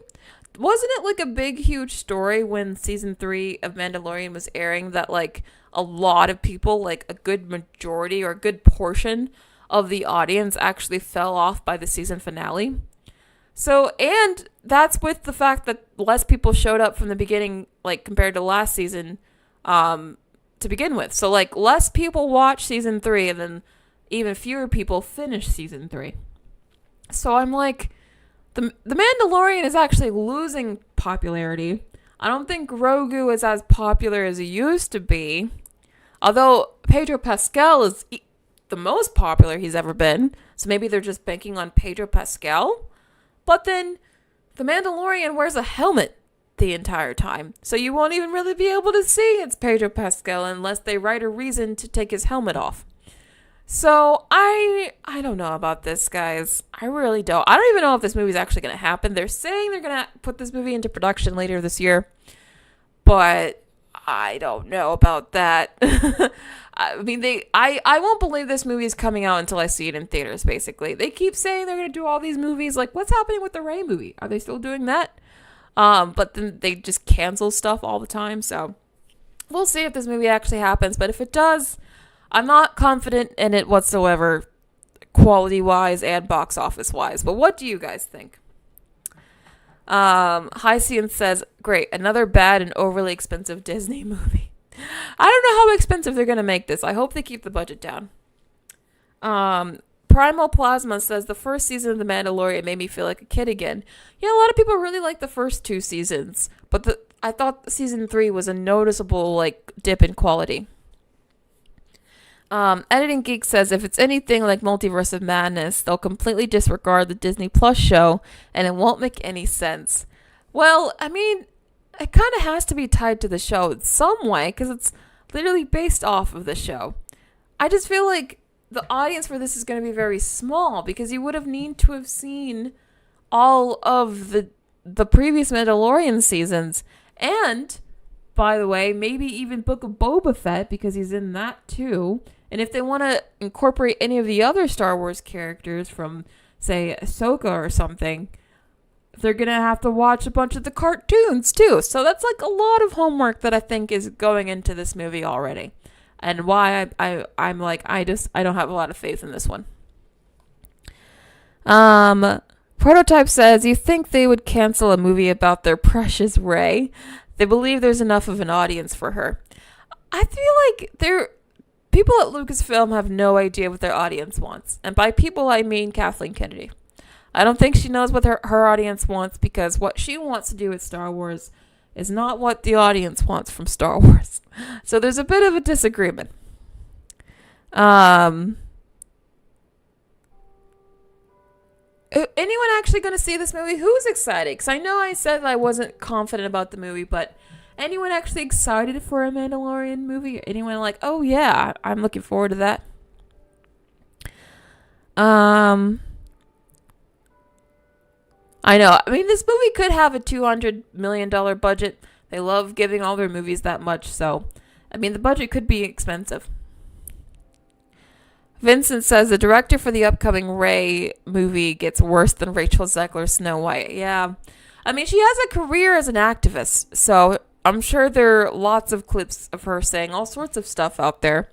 Wasn't it like a big, huge story when season 3 of Mandalorian was airing that like a lot of people, like a good majority or a good portion of the audience actually fell off by the season finale? So, and that's with the fact that less people showed up from the beginning, like compared to last season, to begin with. So like less people watched season 3 and then even fewer people finished season 3. So I'm like, The Mandalorian is actually losing popularity. I don't think Grogu is as popular as he used to be. Although Pedro Pascal is the most popular he's ever been. So maybe they're just banking on Pedro Pascal. But then the Mandalorian wears a helmet the entire time. So you won't even really be able to see it's Pedro Pascal unless they write a reason to take his helmet off. So I don't know about this, guys. I really don't. I don't even know if this movie's actually going to happen. They're saying they're going to put this movie into production later this year. But I don't know about that. I mean, I won't believe this movie is coming out until I see it in theaters, basically. They keep saying they're going to do all these movies. Like, what's happening with the Rey movie? Are they still doing that? But then they just cancel stuff all the time. So we'll see if this movie actually happens. But if it does, I'm not confident in it whatsoever, quality-wise and box office-wise. But what do you guys think? Hycian says, great, another bad and overly expensive Disney movie. I don't know how expensive they're going to make this. I hope they keep the budget down. Primal Plasma says, the first season of The Mandalorian made me feel like a kid again. Yeah, a lot of people really like the first 2 seasons. But I thought season 3 was a noticeable, dip in quality. Editing Geek says, if it's anything like Multiverse of Madness, they'll completely disregard the Disney Plus show, and it won't make any sense. Well, I mean, it kind of has to be tied to the show in some way, because it's literally based off of the show. I just feel like the audience for this is going to be very small, because you would have needed to have seen all of the previous Mandalorian seasons, and, by the way, maybe even Book of Boba Fett, because he's in that too. And if they want to incorporate any of the other Star Wars characters from, say, Ahsoka or something, they're going to have to watch a bunch of the cartoons too. So that's a lot of homework that I think is going into this movie already. And why I'm I don't have a lot of faith in this one. Prototype says, you think they would cancel a movie about their precious Rey? They believe there's enough of an audience for her. I feel like people at Lucasfilm have no idea what their audience wants. And by people, I mean Kathleen Kennedy. I don't think she knows what her audience wants, because what she wants to do with Star Wars is not what the audience wants from Star Wars. So there's a bit of a disagreement. Anyone actually going to see this movie? Who's excited? Because I know I said I wasn't confident about the movie, but anyone actually excited for a Mandalorian movie? Anyone oh yeah, I'm looking forward to that? I know. I mean, this movie could have a $200 million budget. They love giving all their movies that much, so I mean, the budget could be expensive. Vincent says the director for the upcoming Rey movie gets worse than Rachel Zegler's Snow White. Yeah. I mean, she has a career as an activist, so I'm sure there are lots of clips of her saying all sorts of stuff out there.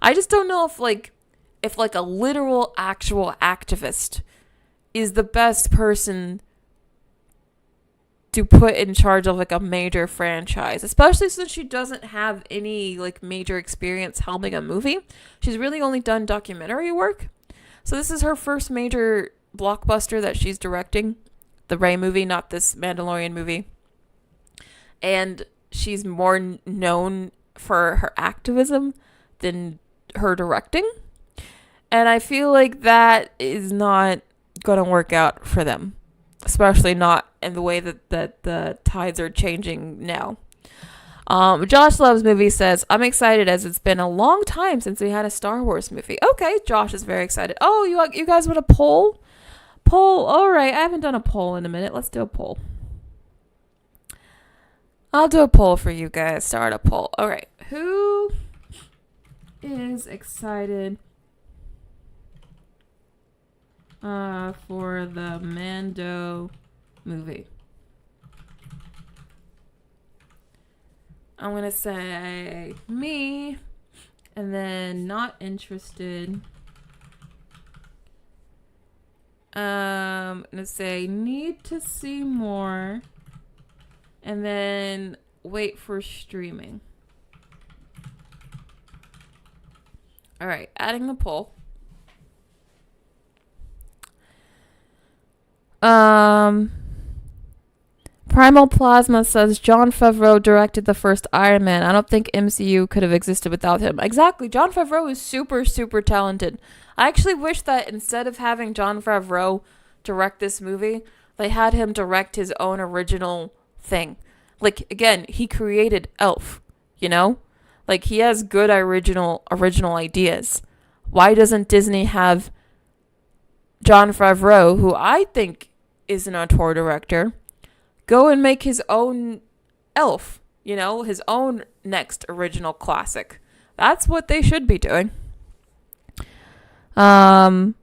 I just don't know if a literal actual activist is the best person to put in charge of a major franchise, especially since she doesn't have any major experience helming a movie. She's really only done documentary work. So this is her first major blockbuster that she's directing, the Rey movie, not this Mandalorian movie. And she's more known for her activism than her directing. And I feel like that is not going to work out for them, especially not in the way that the tides are changing now. Josh Loves Movie says, I'm excited as it's been a long time since we had a Star Wars movie. Okay, Josh is very excited. Oh, you guys want a poll? All right, I haven't done a poll in a minute. Let's do a poll. I'll do a poll for you guys. Start a poll. All right, who is excited for the Mando movie? I'm gonna say me, and then not interested. I'm gonna say need to see more, and then wait for streaming. All right, adding the poll. Primal Plasma says Jon Favreau directed the first Iron Man. I don't think MCU could have existed without him. Exactly. Jon Favreau is super, super talented. I actually wish that instead of having Jon Favreau direct this movie, they had him direct his own original thing. Like, again, he created Elf, you know? Like, he has good original ideas. Why doesn't Disney have Jon Favreau, who I think is an auteur director, go and make his own Elf, you know, his own next original classic? That's what they should be doing. Cinnamon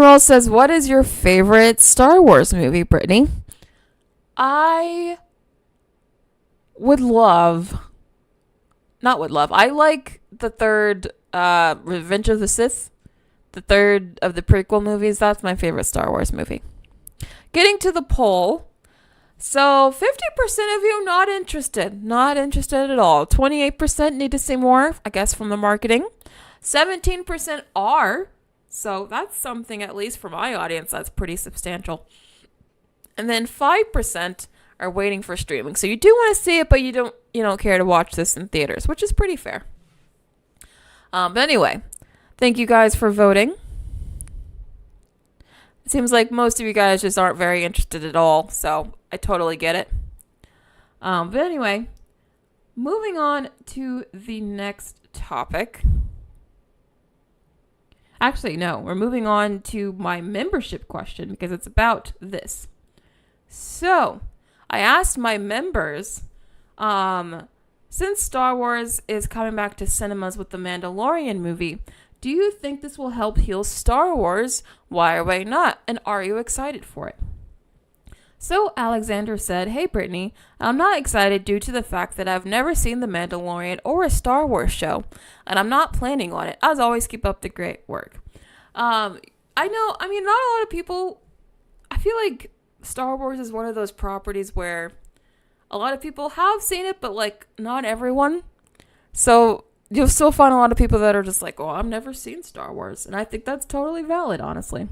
Roll says, what is your favorite Star Wars movie, Brittany? I like the third Revenge of the Sith, the third of the prequel movies. That's my favorite Star Wars movie. Getting to the poll. So 50% of you not interested at all. 28% need to see more, I guess, from the marketing. 17% are. So that's something, at least for my audience, that's pretty substantial. And then 5% are waiting for streaming. So you do want to see it, but you don't care to watch this in theaters, which is pretty fair. But anyway, thank you guys for voting. It seems like most of you guys just aren't very interested at all, so I totally get it. But anyway, moving on to the next topic. Actually, no, we're moving on to my membership question because it's about this. So, I asked my members, since Star Wars is coming back to cinemas with the Mandalorian movie, do you think this will help heal Star Wars? Why or why not? And are you excited for it? So Alexander said, hey Brittany, I'm not excited due to the fact that I've never seen The Mandalorian or a Star Wars show, and I'm not planning on it. As always, keep up the great work. Not a lot of people, I feel like Star Wars is one of those properties where a lot of people have seen it, but like not everyone. So you'll still find a lot of people that are just like, oh, I've never seen Star Wars. And I think that's totally valid, honestly.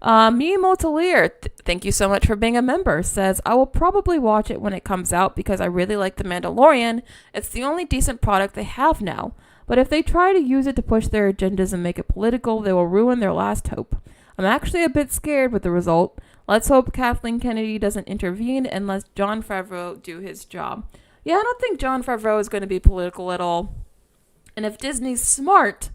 Me Motelier, thank you so much for being a member, says, I will probably watch it when it comes out because I really like The Mandalorian. It's the only decent product they have now. But if they try to use it to push their agendas and make it political, they will ruin their last hope. I'm actually a bit scared with the result. Let's hope Kathleen Kennedy doesn't intervene and let Jon Favreau do his job. Yeah, I don't think Jon Favreau is going to be political at all. And if Disney's smart,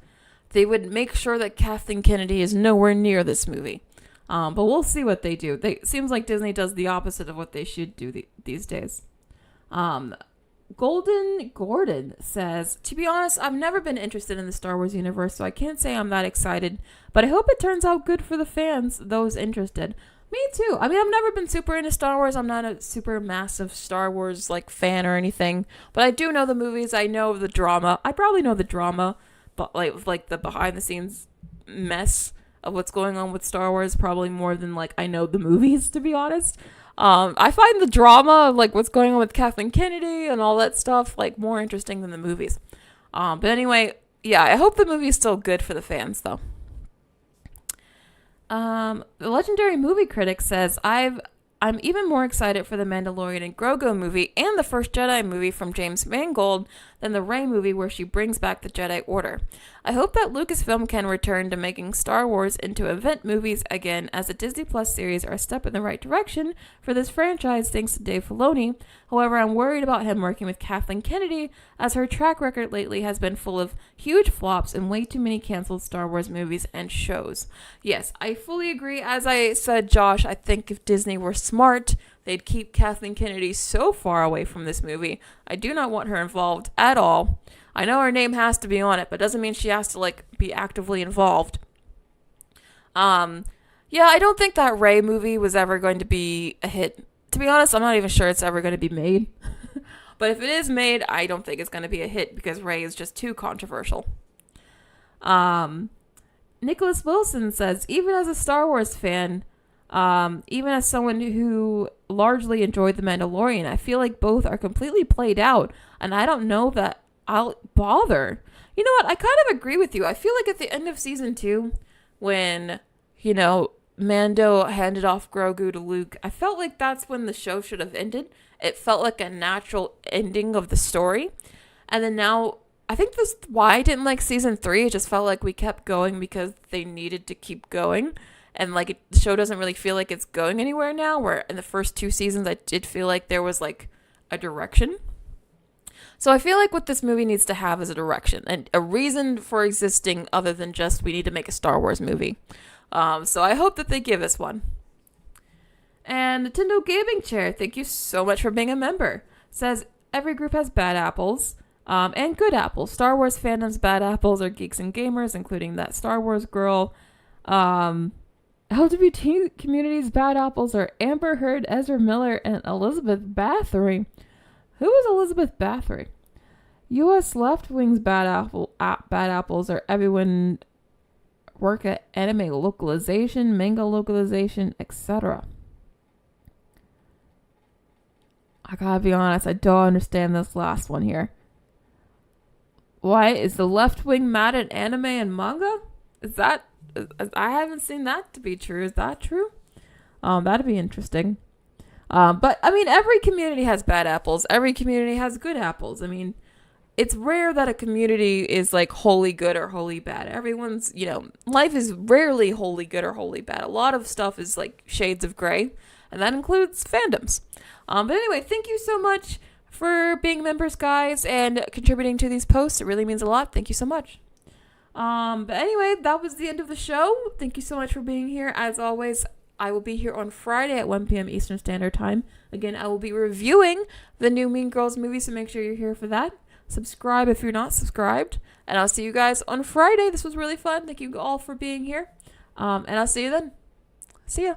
they would make sure that Kathleen Kennedy is nowhere near this movie. But we'll see what they do. It seems like Disney does the opposite of what they should do these days. Golden Gordon says, to be honest, I've never been interested in the Star Wars universe, so I can't say I'm that excited. But I hope it turns out good for the fans, those interested. Me too. I mean, I've never been super into Star Wars. I'm not a super massive Star Wars fan or anything. But I do know the movies. I know the drama. I probably know the drama, but like the behind the scenes mess of what's going on with Star Wars probably more than I know the movies, to be honest. I find the drama of what's going on with Kathleen Kennedy and all that stuff more interesting than the movies. But anyway, yeah, I hope the movie is still good for the fans though. The legendary movie critic says, I'm even more excited for the Mandalorian and Grogu movie and the first Jedi movie from James Mangold than the Rey movie where she brings back the Jedi Order. I hope that Lucasfilm can return to making Star Wars into event movies again, as the Disney Plus series are a step in the right direction for this franchise thanks to Dave Filoni. However, I'm worried about him working with Kathleen Kennedy, as her track record lately has been full of huge flops and way too many canceled Star Wars movies and shows. Yes, I fully agree. As I said, Josh, I think if Disney were smart, they'd keep Kathleen Kennedy so far away from this movie. I do not want her involved at all. I know her name has to be on it, but doesn't mean she has to be actively involved. Yeah, I don't think that Rey movie was ever going to be a hit. To be honest, I'm not even sure it's ever going to be made. But if it is made, I don't think it's going to be a hit because Rey is just too controversial. Nicholas Wilson says, even as a Star Wars fan, even as someone who largely enjoyed The Mandalorian, I feel like both are completely played out, and I don't know that I'll bother. You know what? I kind of agree with you. I feel like at the end of season 2, when, Mando handed off Grogu to Luke, I felt like that's when the show should have ended. It felt like a natural ending of the story. And then now, I think this why I didn't like season 3. It just felt like we kept going because they needed to keep going. And like the show doesn't really feel like it's going anywhere now, where in the first 2 seasons I did feel like there was like a direction. So I feel like what this movie needs to have is a direction and a reason for existing other than just we need to make a Star Wars movie. So I hope that they give us one. And Nintendo Gaming Chair, thank you so much for being a member. Says every group has bad apples and good apples. Star Wars fandom's bad apples are geeks and gamers, including that Star Wars girl. LGBT community's bad apples are Amber Heard, Ezra Miller, and Elizabeth Bathory. Who is Elizabeth Bathory? U.S. left wing's bad apples are everyone work at anime localization, manga localization, etc. I gotta be honest, I don't understand this last one here. Why is the left wing mad at anime and manga? I haven't seen that to be true. Is that true? That'd be interesting. But I mean, every community has bad apples. Every community has good apples. I mean, it's rare that a community is like wholly good or wholly bad. Everyone's, life is rarely wholly good or wholly bad. A lot of stuff is like shades of gray, and that includes fandoms. But anyway, thank you so much for being members, guys, and contributing to these posts. It really means a lot. Thank you so much. But anyway, that was the end of the show. Thank you so much for being here. As always, I will be here on Friday at 1 p.m. Eastern Standard Time. Again, I will be reviewing the new Mean Girls movie, so make sure you're here for that. Subscribe if you're not subscribed. And I'll see you guys on Friday. This was really fun. Thank you all for being here. And I'll see you then. See ya.